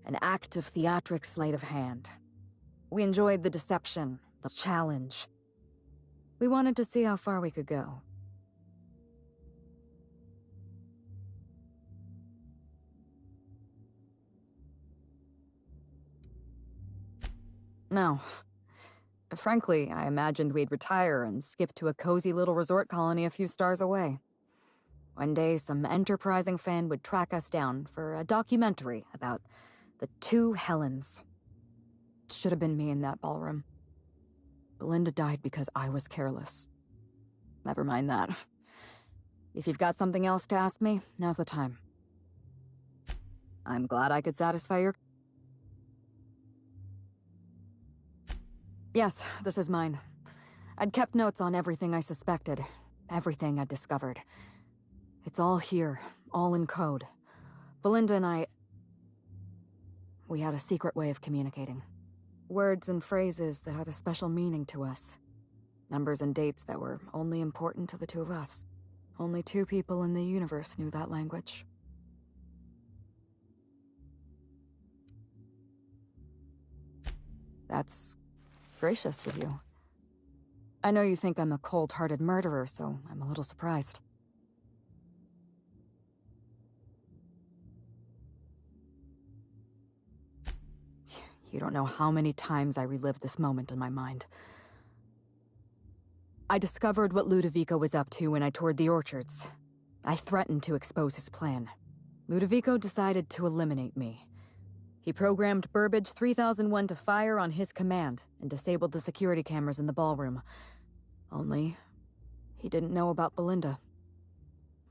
an act of theatric sleight of hand. We enjoyed the deception, the challenge. We wanted to see how far we could go. No. Frankly, I imagined we'd retire and skip to a cozy little resort colony a few stars away. One day, some enterprising fan would track us down for a documentary about the two Helens. It should have been me in that ballroom. Belinda died because I was careless. Never mind that. If you've got something else to ask me, now's the time. I'm glad I could satisfy your... Yes, this is mine. I'd kept notes on everything I suspected, everything I'd discovered. It's all here, all in code. Belinda and I... we had a secret way of communicating. Words and phrases that had a special meaning to us. Numbers and dates that were only important to the two of us. Only two people in the universe knew that language. That's gracious of you. I know you think I'm a cold-hearted murderer, so I'm a little surprised. You don't know how many times I relived this moment in my mind. I discovered what Ludovico was up to when I toured the orchards. I threatened to expose his plan. Ludovico decided to eliminate me. He programmed Burbage 3001 to fire on his command and disabled the security cameras in the ballroom. Only, he didn't know about Belinda.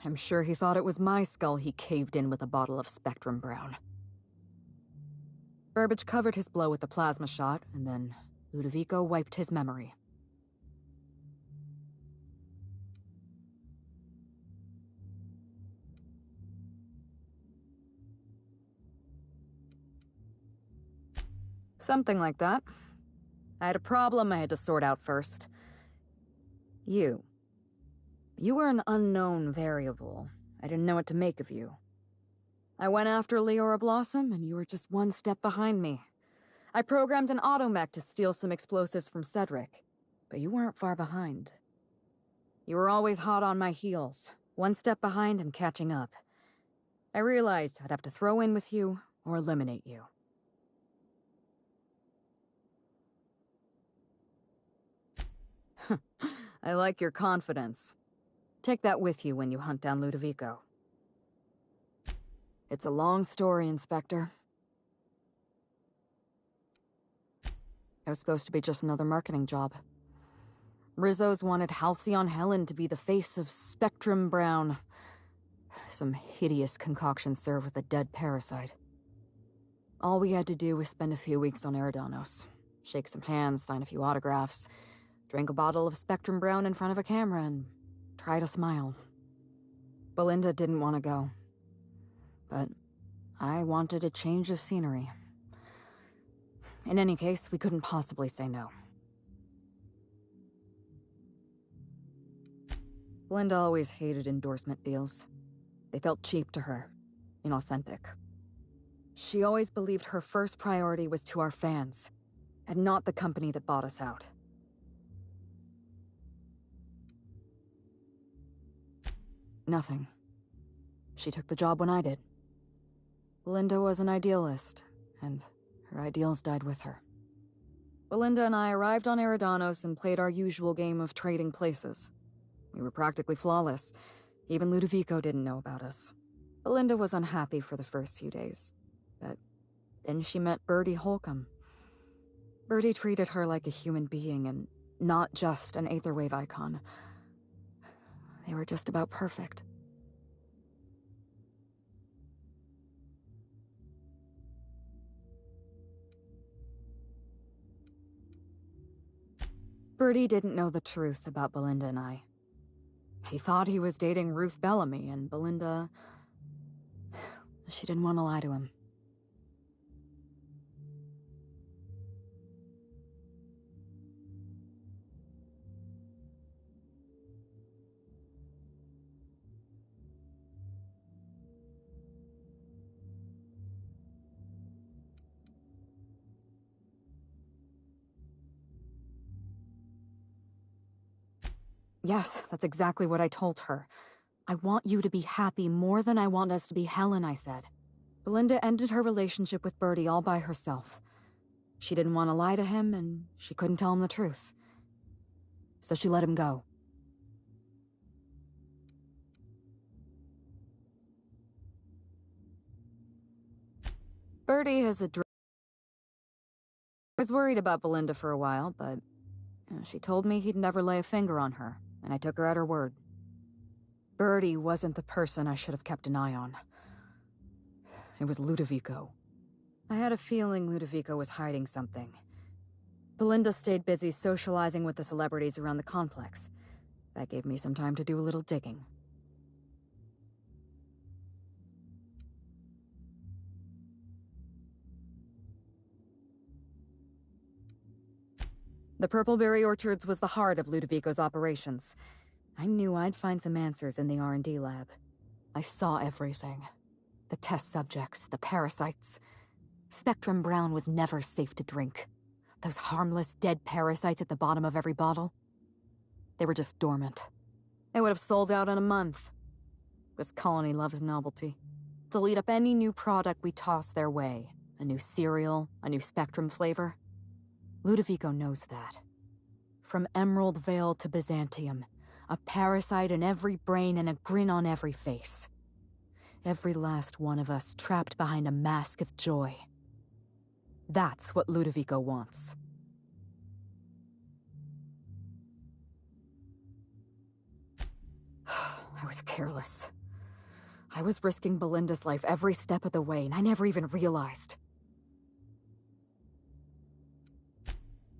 I'm sure he thought it was my skull he caved in with a bottle of Spectrum Brown. Burbage covered his blow with the plasma shot, and then Ludovico wiped his memory. Something like that. I had a problem I had to sort out first. You. You were an unknown variable. I didn't know what to make of you. I went after Leora Blossom, and you were just one step behind me. I programmed an automech to steal some explosives from Cedric, but you weren't far behind. You were always hot on my heels, one step behind and catching up. I realized I'd have to throw in with you or eliminate you. I like your confidence. Take that with you when you hunt down Ludovico. It's a long story, Inspector. It was supposed to be just another marketing job. Rizzo's wanted Halcyon Helen to be the face of Spectrum Brown. Some hideous concoction served with a dead parasite. All we had to do was spend a few weeks on Eridanos, shake some hands, sign a few autographs, drink a bottle of Spectrum Brown in front of a camera, and try to smile. Belinda didn't want to go. But I wanted a change of scenery. In any case, we couldn't possibly say no. Belinda always hated endorsement deals. They felt cheap to her, inauthentic. She always believed her first priority was to our fans, and not the company that bought us out. Nothing. She took the job when I did. Belinda was an idealist, and her ideals died with her. Belinda and I arrived on Eridanos and played our usual game of trading places. We were practically flawless. Even Ludovico didn't know about us. Belinda was unhappy for the first few days, but then she met Bertie Holcomb. Bertie treated her like a human being and not just an Aetherwave icon. They were just about perfect. Bertie didn't know the truth about Belinda and I. He thought he was dating Ruth Bellamy, and Belinda... she didn't want to lie to him. Yes, that's exactly what I told her. I want you to be happy more than I want us to be Helen, I said. Belinda ended her relationship with Bertie all by herself. She didn't want to lie to him, and she couldn't tell him the truth. So she let him go. Bertie has a... I was worried about Belinda for a while, but she told me he'd never lay a finger on her, and I took her at her word. Bertie wasn't the person I should have kept an eye on. It was Ludovico. I had a feeling Ludovico was hiding something. Belinda stayed busy socializing with the celebrities around the complex. That gave me some time to do a little digging. The Purpleberry Orchards was the heart of Ludovico's operations. I knew I'd find some answers in the R&D lab. I saw everything. The test subjects, the parasites. Spectrum Brown was never safe to drink. Those harmless, dead parasites at the bottom of every bottle. They were just dormant. They would have sold out in a month. This colony loves novelty. They'll eat up any new product we toss their way. A new cereal, a new Spectrum flavor. Ludovico knows that. From Emerald Vale to Byzantium, a parasite in every brain and a grin on every face. Every last one of us trapped behind a mask of joy. That's what Ludovico wants. I was careless. I was risking Belinda's life every step of the way, and I never even realized.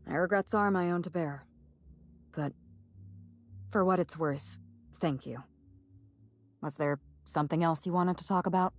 My regrets are my own to bear. But for what it's worth, thank you. Was there something else you wanted to talk about?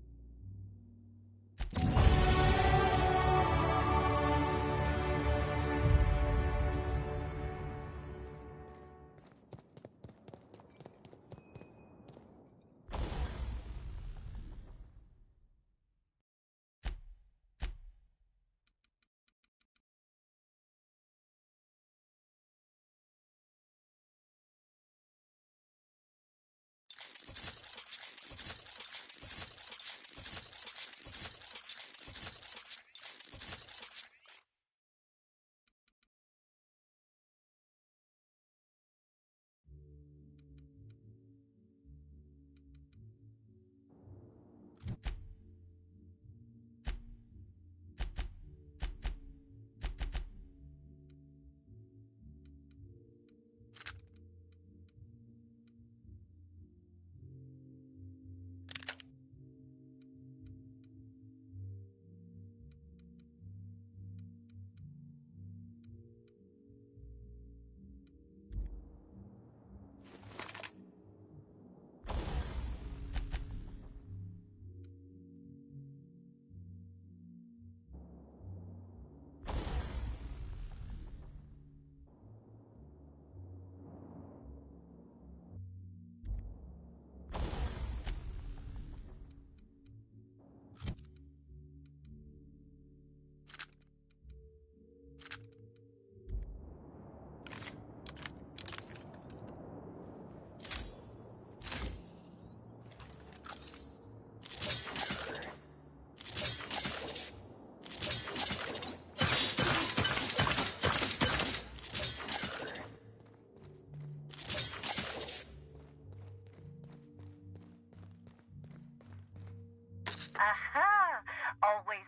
Aha! Always.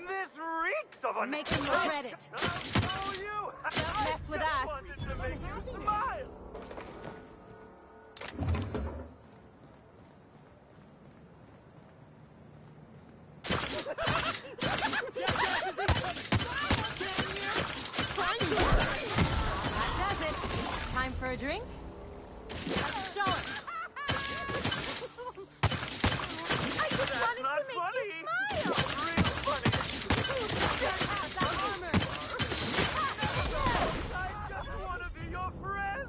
This reeks of a... Make him regret it. Oh, you! Don't mess with us. Wanted to make you smile. That does it. Time for a drink? Let's show him. I just wanted to make you smile. Real funny. How's that armor? I just want to be your friend.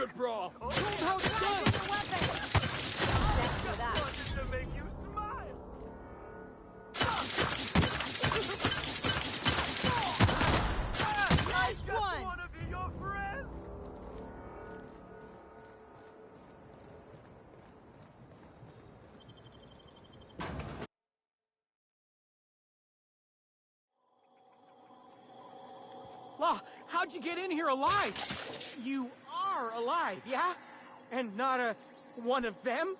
good brawl. Oh, Show 'em how it's done. Thanks for that. wanted to make you smile. Nice Just one. want to be your friend. La, how'd you get in here alive? You are alive, yeah? And not one of them?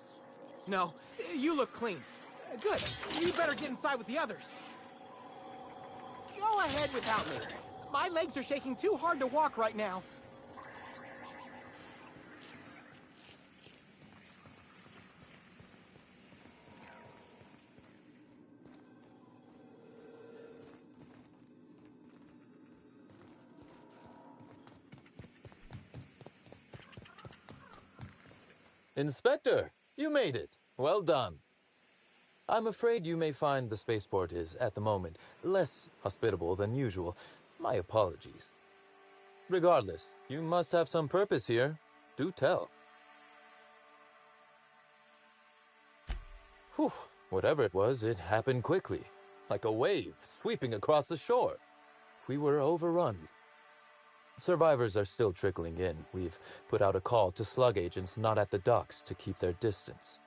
No, you look clean. Good. You better get inside with the others. Go ahead without me. My legs are shaking too hard to walk right now. Inspector, you made it. Well done. I'm afraid you may find the spaceport is, at the moment, less hospitable than usual. My apologies. Regardless, you must have some purpose here. Do tell. Whew, whatever it was, it happened quickly. Like a wave sweeping across the shore. We were overrun. Survivors are still trickling in. We've put out a call to slug agents not at the docks to keep their distance.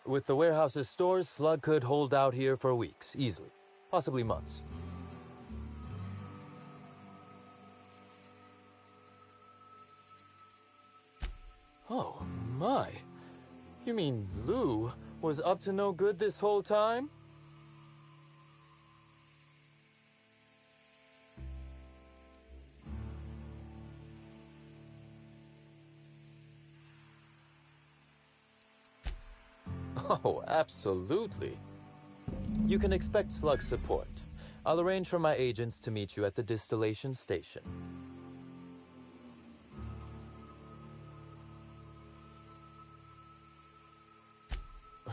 With the warehouse's stores, Slug could hold out here for weeks, easily. Possibly months. Oh, my. You mean Lou was up to no good this whole time? Oh, absolutely. You can expect Slug support. I'll arrange for my agents to meet you at the distillation station.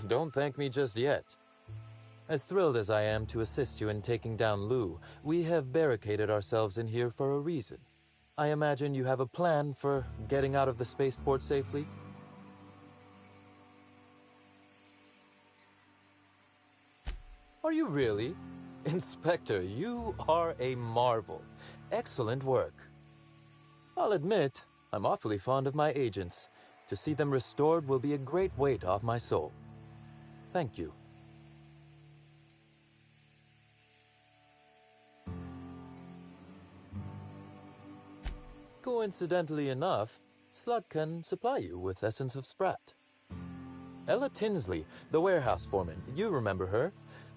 Don't thank me just yet. As thrilled as I am to assist you in taking down Lou, we have barricaded ourselves in here for a reason. I imagine you have a plan for getting out of the spaceport safely? Are you really? Inspector, you are a marvel. Excellent work. I'll admit, I'm awfully fond of my agents. To see them restored will be a great weight off my soul. Thank you. Coincidentally enough, Slug can supply you with Essence of Sprat. Ella Tinsley, the warehouse foreman, you remember her?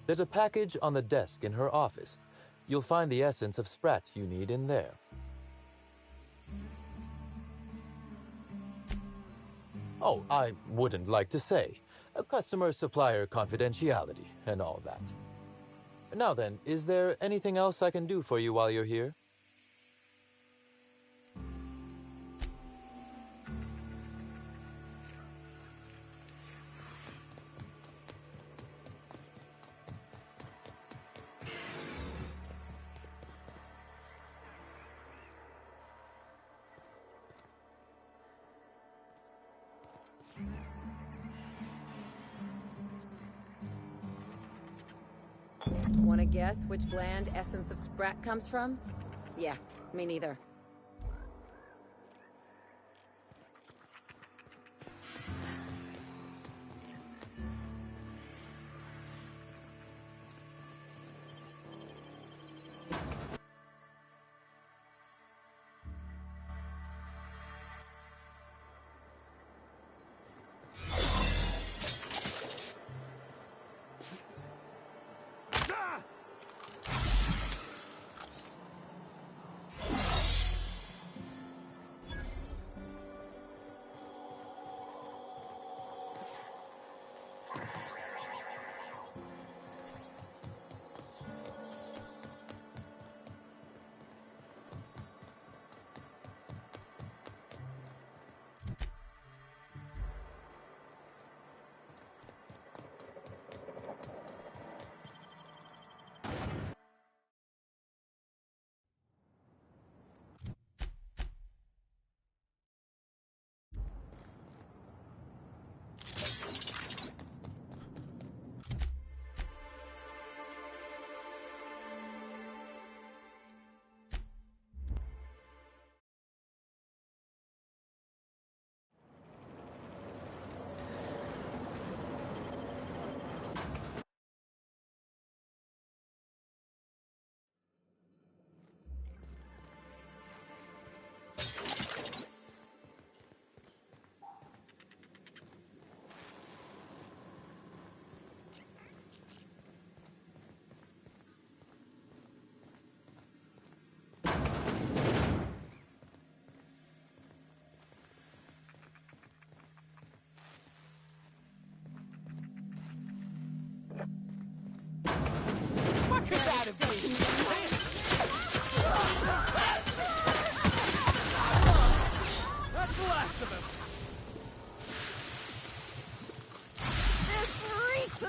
There's a package on the desk in her office. You'll find the Essence of Sprat you need in there. Oh, I wouldn't like to say. A customer-supplier confidentiality and all that. Now then, is there anything else I can do for you while you're here? Wanna guess which gland Essence of Sprat comes from? Yeah, me neither.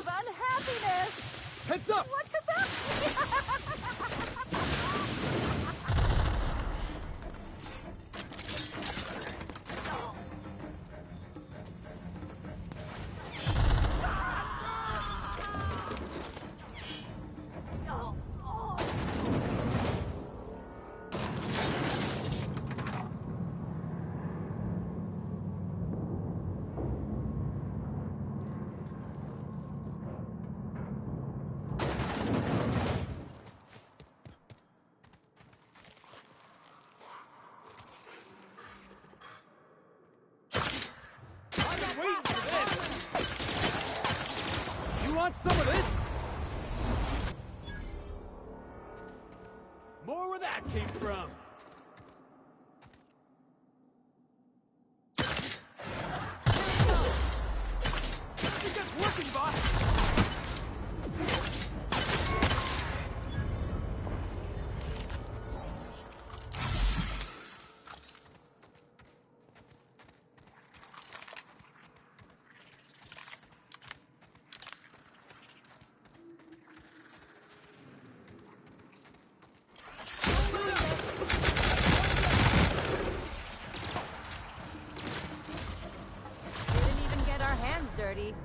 of unhappiness! Heads up! What could that be? Want some of this? More where that came from. I think that's working, boss. Dirty.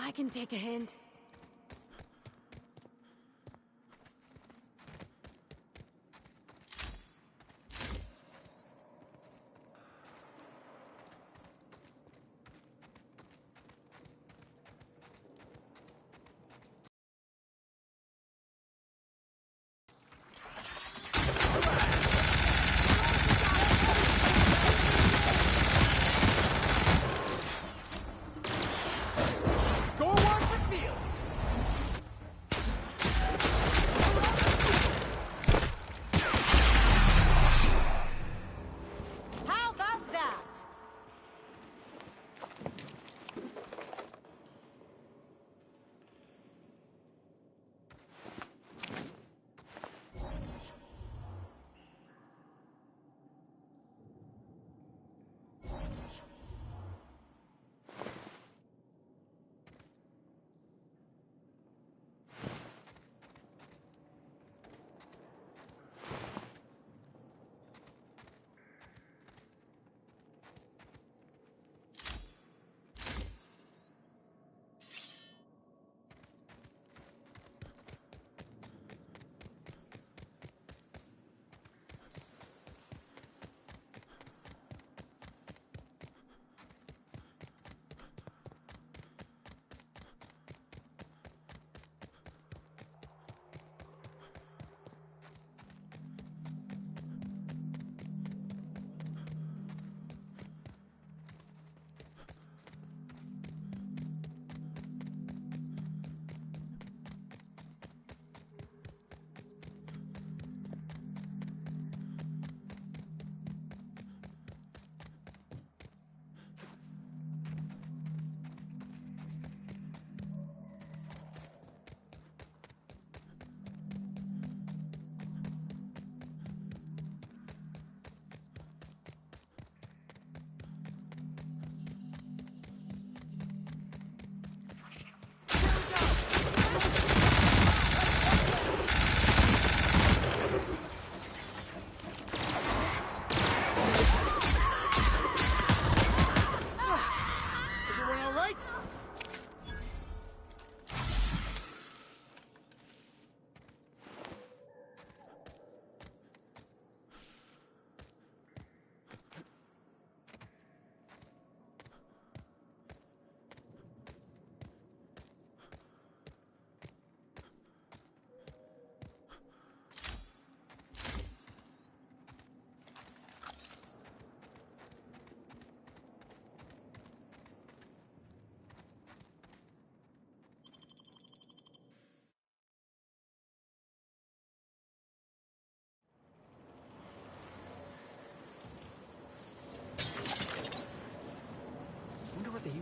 I can take a hint. Score one for Field.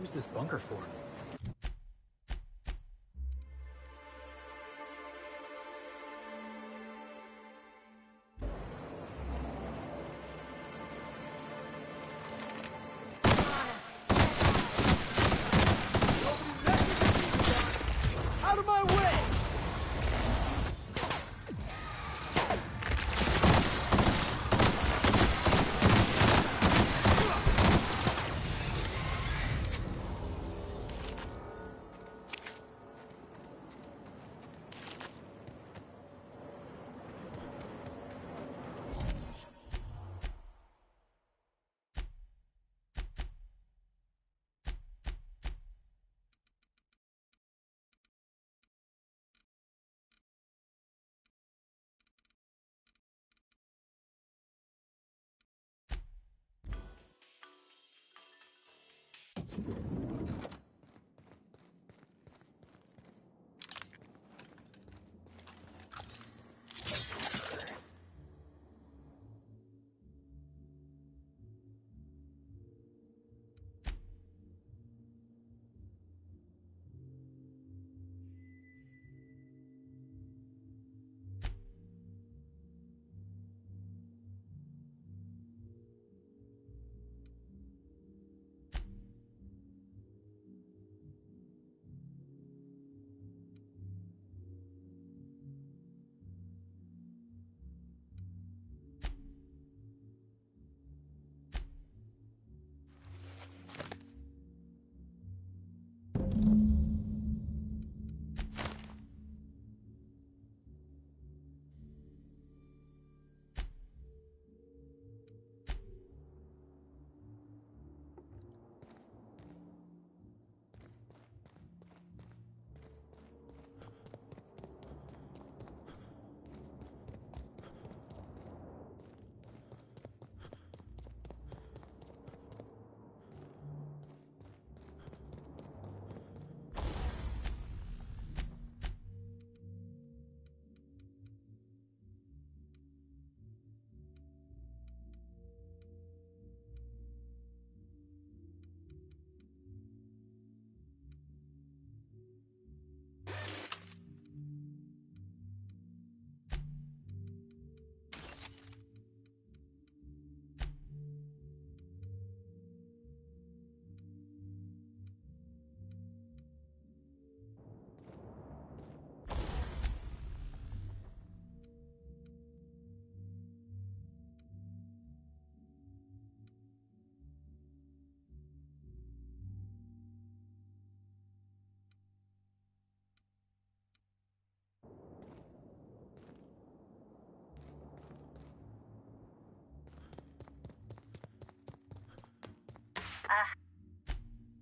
use this bunker for? Out of my way!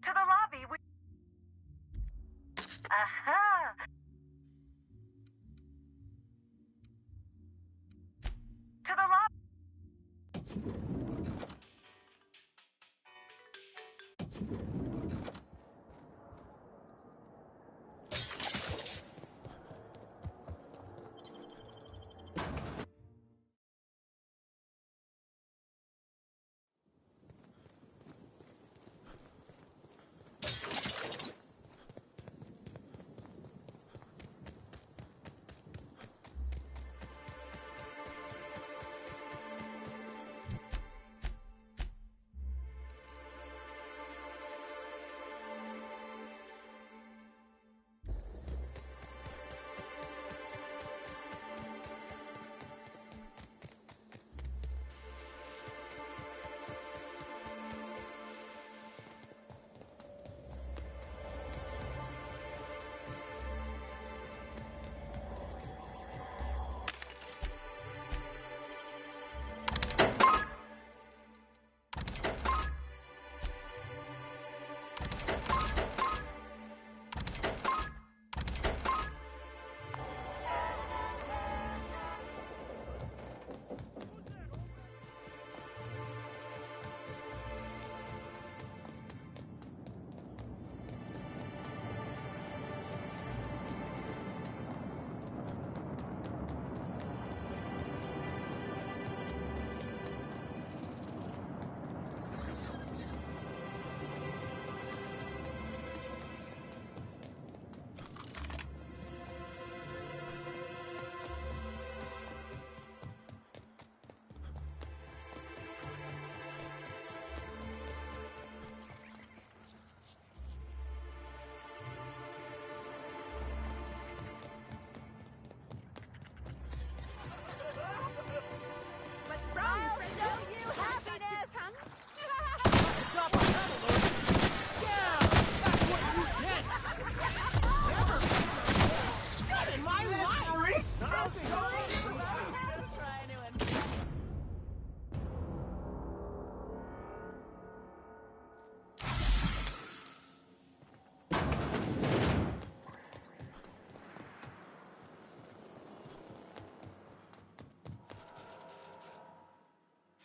To the lobby, we... Aha! To the lobby...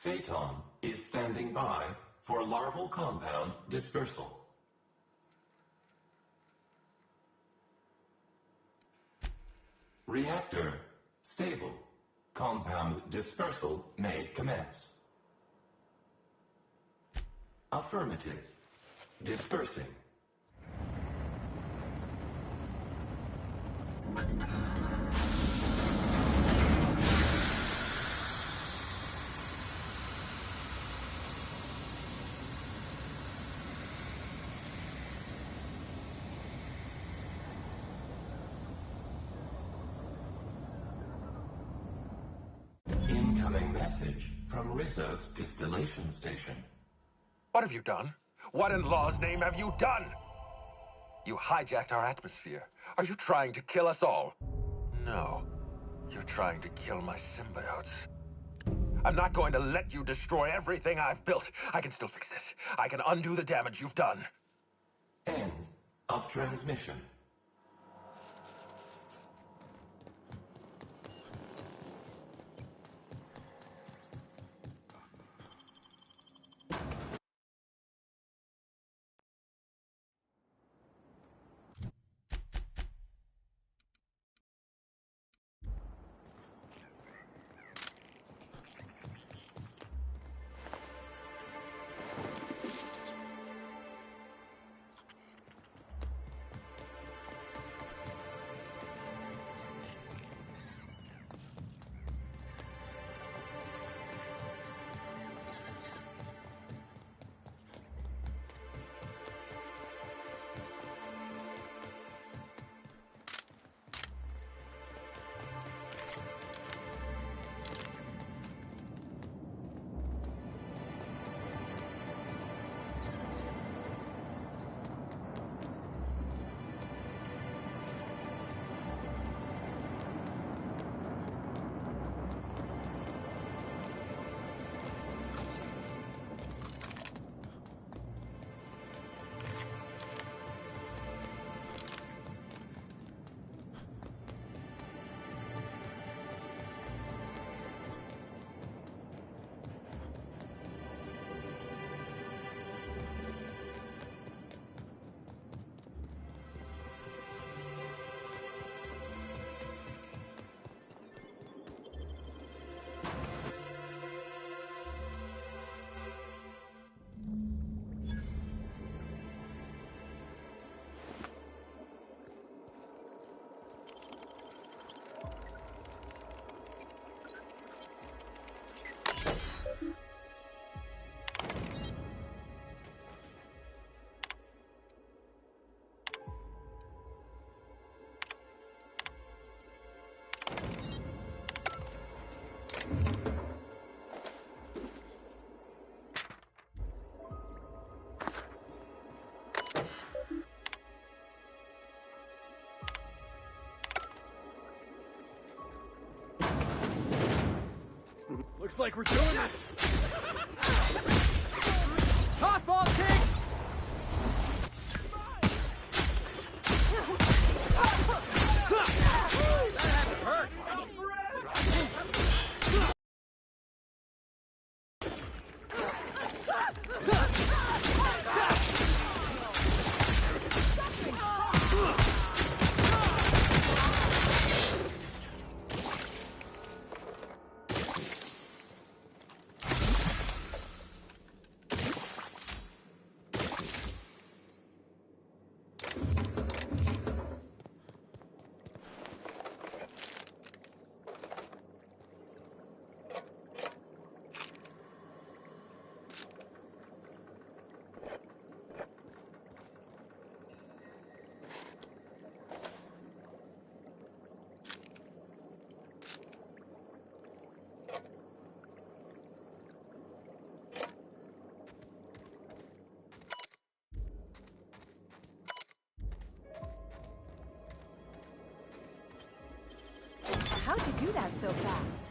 Phaeton is standing by for larval compound dispersal. Reactor stable. Compound dispersal may commence. Affirmative. Dispersing. Incoming message from Rizzo's distillation station. What have you done? What in law's name have you done? You hijacked our atmosphere. Are you trying to kill us all? No. You're trying to kill my symbiotes. I'm not going to let you destroy everything I've built. I can still fix this. I can undo the damage you've done. End of transmission. Looks like we're doing this! Toss ball kick! That hurt! How'd you do that so fast?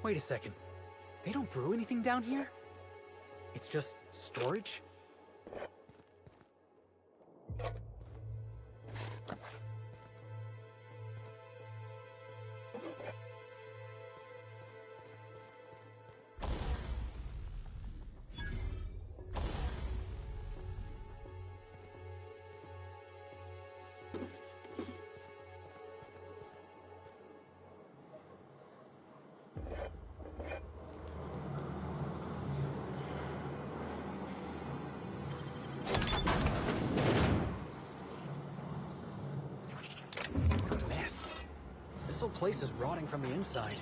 Wait a second. They don't brew anything down here? It's just storage? This whole place is rotting from the inside.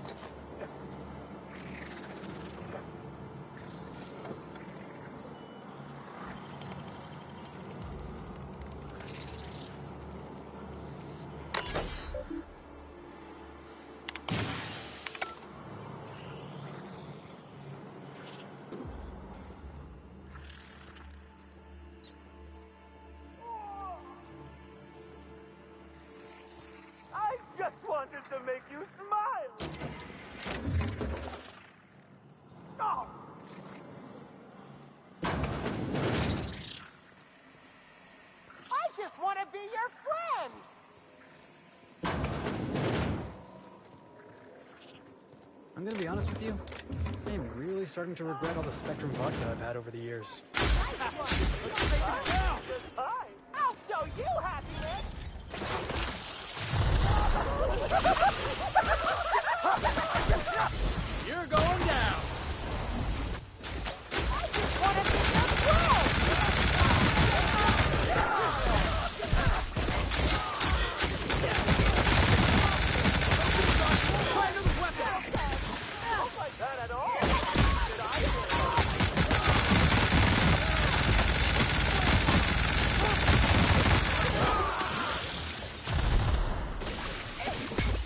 I just wanted to make you smile! Oh! I just want to be your friend! I'm gonna be honest with you. I am really starting to regret all the Spectrum vodka I've had over the years. I'll show you happiness! You're going down! I just want to be your friend! Don't like that at all!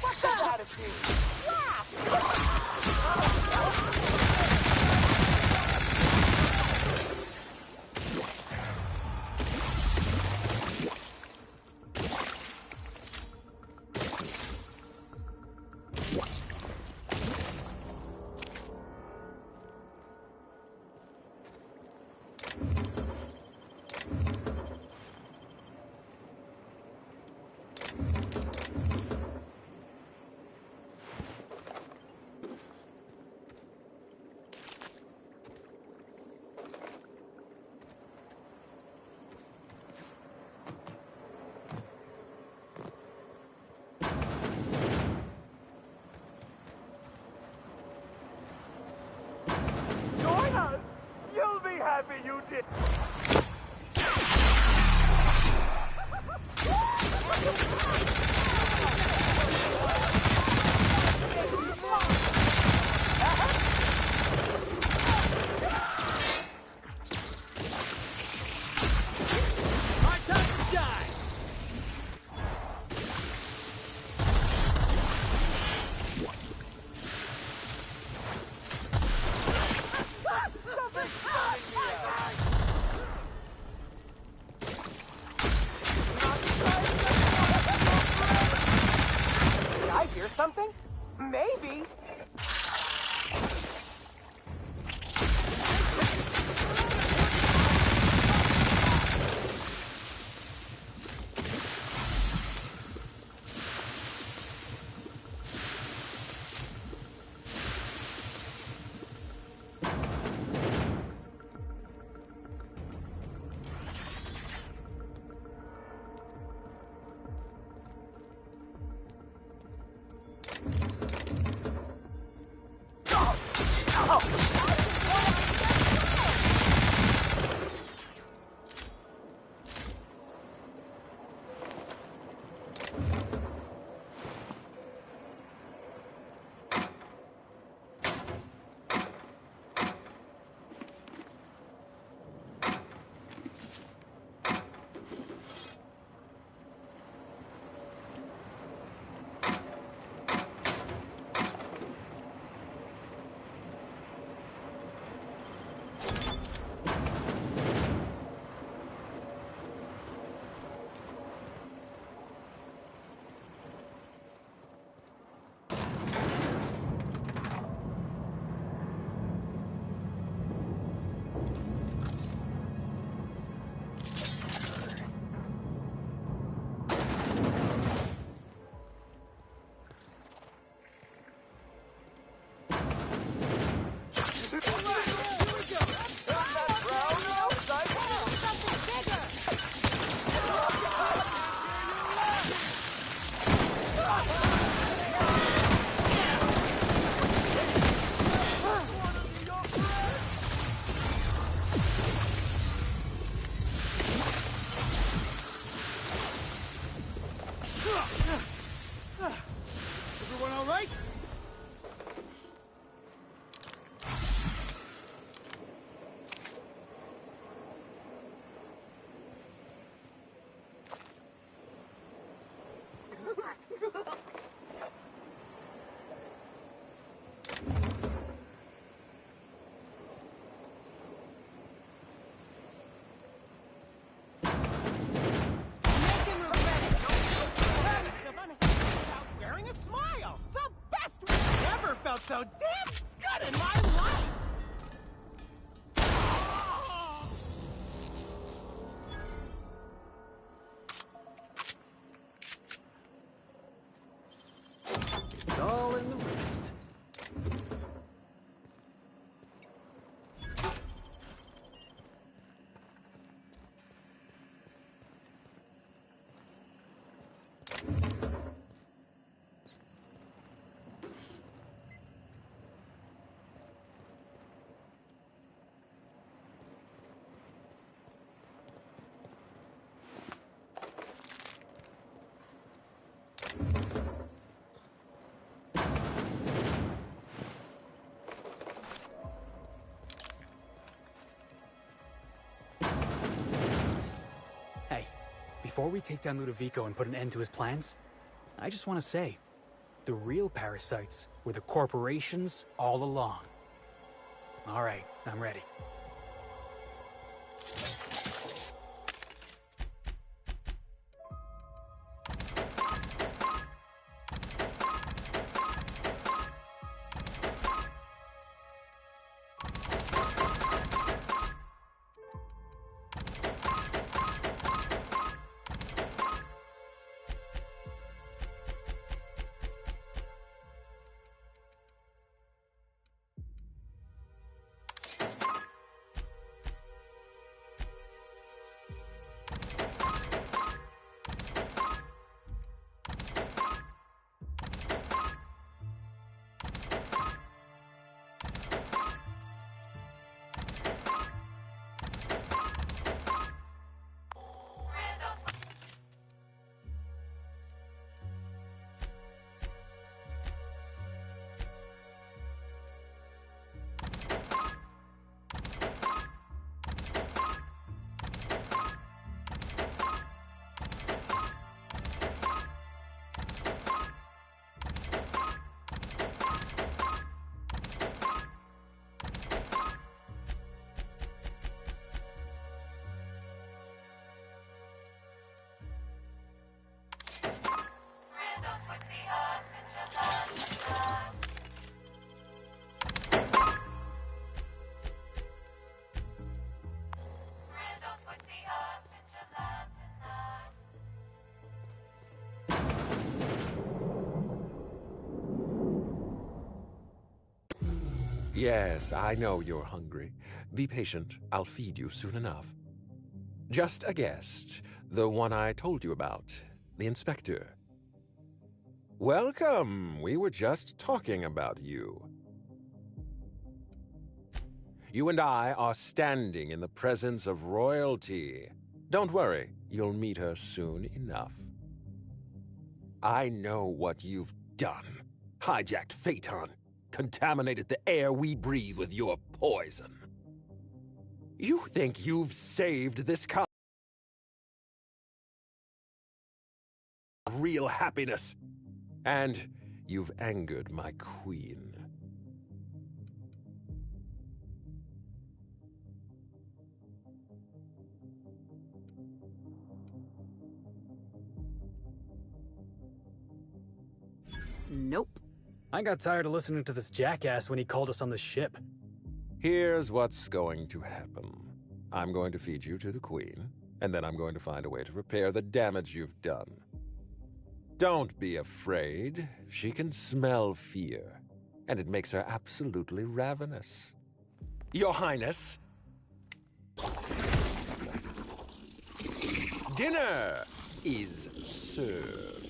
What's that attitude? Join us! You'll be happy you did! My time to shine! so damn good in my life! It's all in the wrist. Before we take down Ludovico and put an end to his plans, I just want to say, the real parasites were the corporations all along. All right, I'm ready. Yes, I know you're hungry. Be patient. I'll feed you soon enough. Just a guest. The one I told you about. The inspector. Welcome. We were just talking about you. You and I are standing in the presence of royalty. Don't worry. You'll meet her soon enough. I know what you've done. Hijacked Phaeton. Contaminated the air we breathe with your poison. You think you've saved this kind of real happiness. And you've angered my queen. Nope. I got tired of listening to this jackass when he called us on the ship. Here's what's going to happen. I'm going to feed you to the queen, and then I'm going to find a way to repair the damage you've done. Don't be afraid. She can smell fear, and it makes her absolutely ravenous. Your Highness! Dinner is served.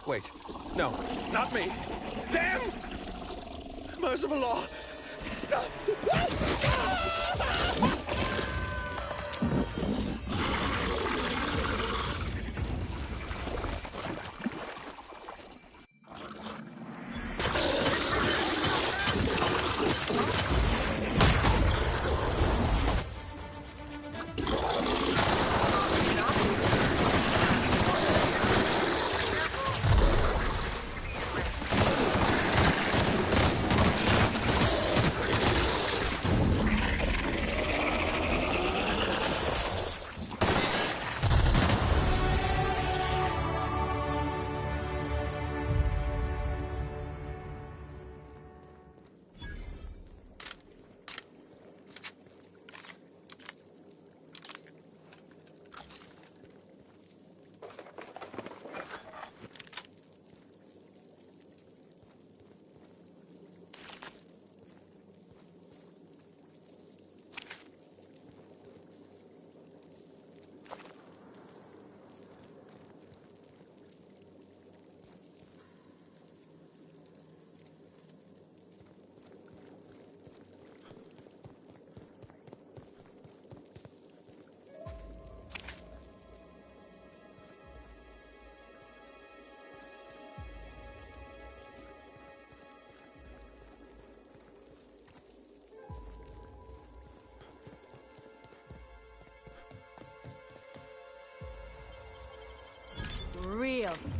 Wait, no, not me. Them! Merciful law! Stop!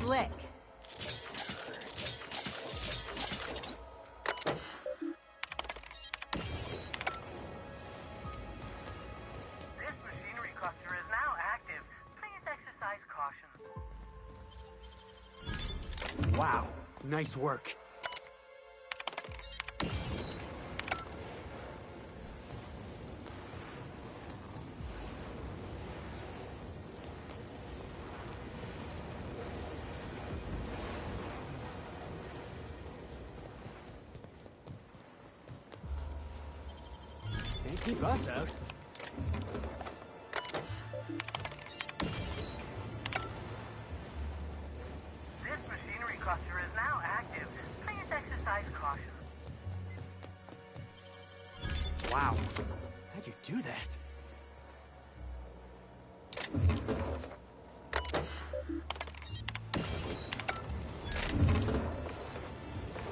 Slick. This machinery cluster is now active. Please exercise caution. Wow, nice work. Can't keep us out. This machinery cluster is now active. Please exercise caution. Wow, how'd you do that?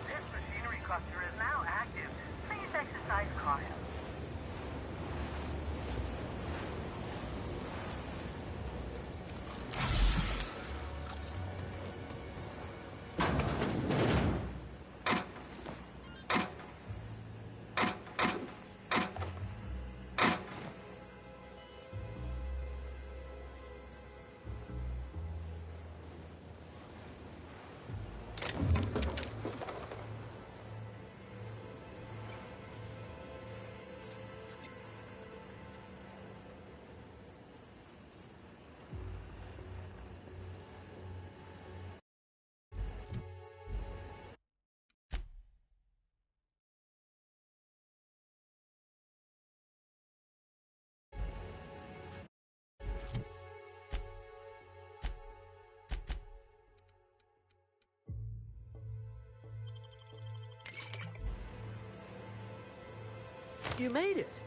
This machinery cluster is now active. Please exercise caution. You made it.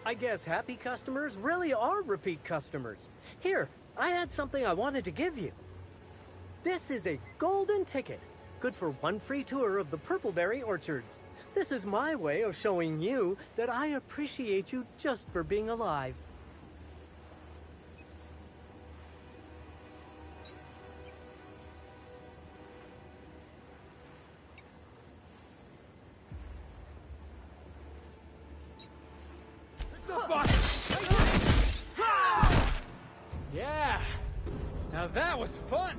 I guess happy customers really are repeat customers. Here, I had something I wanted to give you. This is a golden ticket, good for one free tour of the Purpleberry Orchards. This is my way of showing you that I appreciate you just for being alive. Yeah, now that was fun.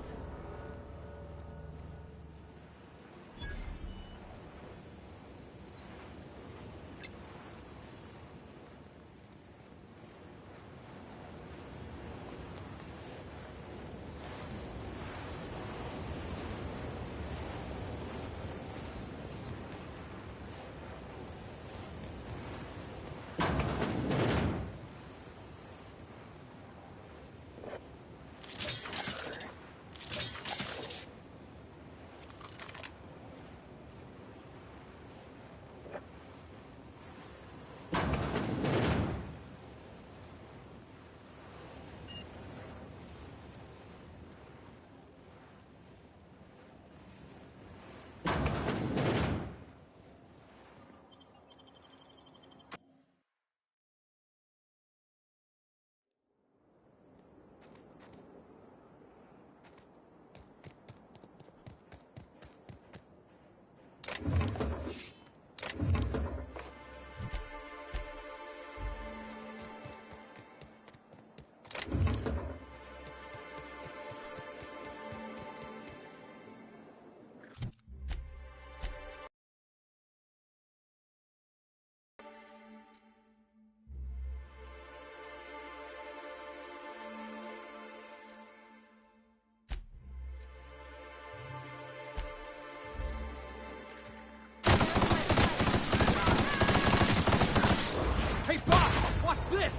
Hey, Bob, watch this!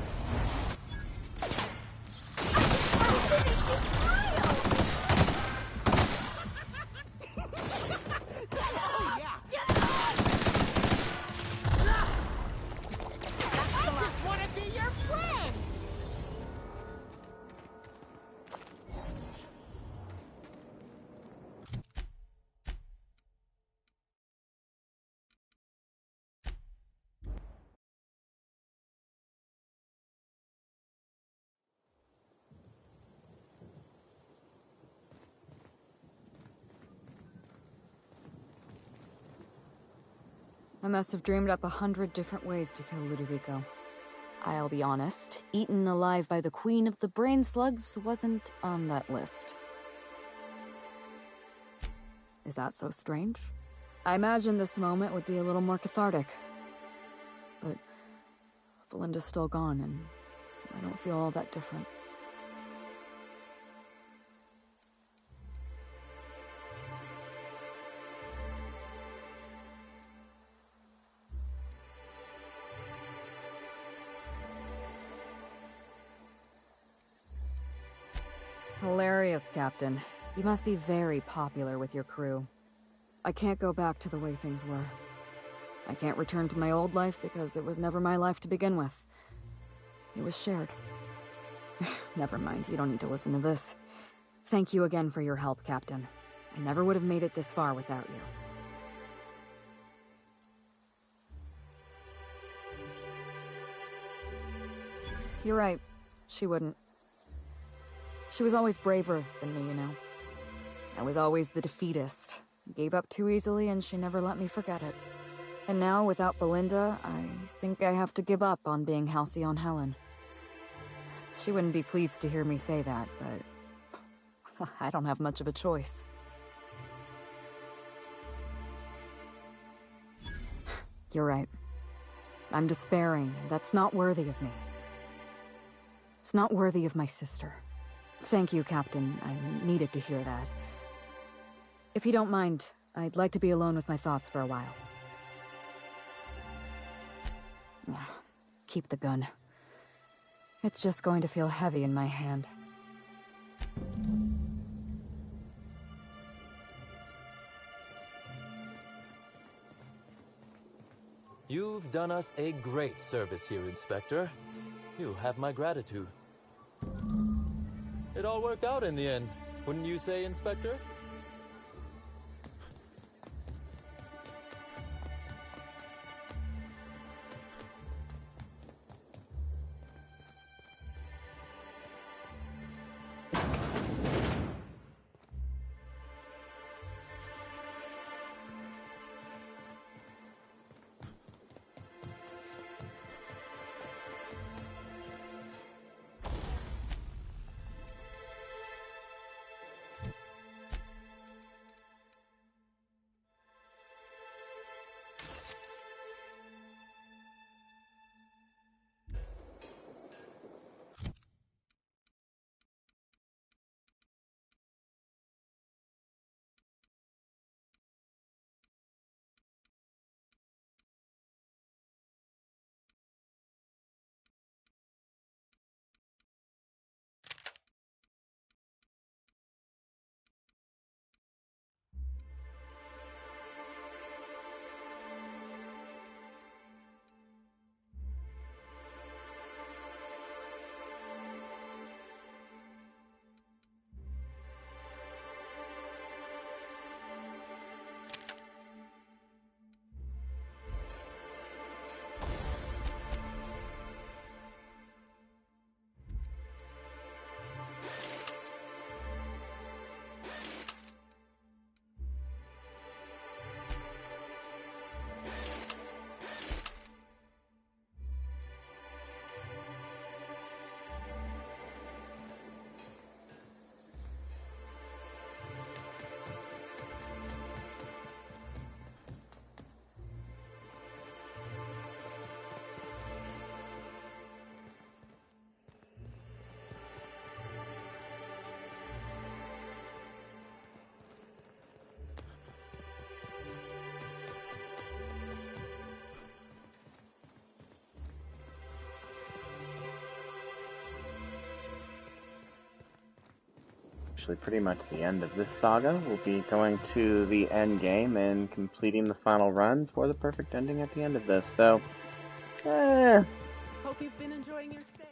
must have dreamed up 100 different ways to kill Ludovico. I'll be honest, eaten alive by the queen of the brain slugs wasn't on that list. Is that so strange? I imagine this moment would be a little more cathartic. But Belinda's still gone, and I don't feel all that different. Hilarious, Captain. You must be very popular with your crew. I can't go back to the way things were. I can't return to my old life because it was never my life to begin with. It was shared. Never mind, you don't need to listen to this. Thank you again for your help, Captain. I never would have made it this far without you. You're right. She wouldn't. She was always braver than me, you know. I was always the defeatist. Gave up too easily, and she never let me forget it. And now, without Belinda, I think I have to give up on being Halcyon Helen. She wouldn't be pleased to hear me say that, but I don't have much of a choice. You're right. I'm despairing, and that's not worthy of me. It's not worthy of my sister. Thank you, Captain. I needed to hear that. If you don't mind, I'd like to be alone with my thoughts for a while. Keep the gun. It's just going to feel heavy in my hand. You've done us a great service here, Inspector. You have my gratitude. It all worked out in the end, wouldn't you say, Inspector? Actually, pretty much the end of this saga. We'll be going to the end game and completing the final run for the perfect ending at the end of this. So, Hope you've been enjoying your stay.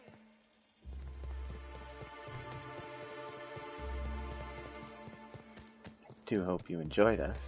do hope you enjoyed us.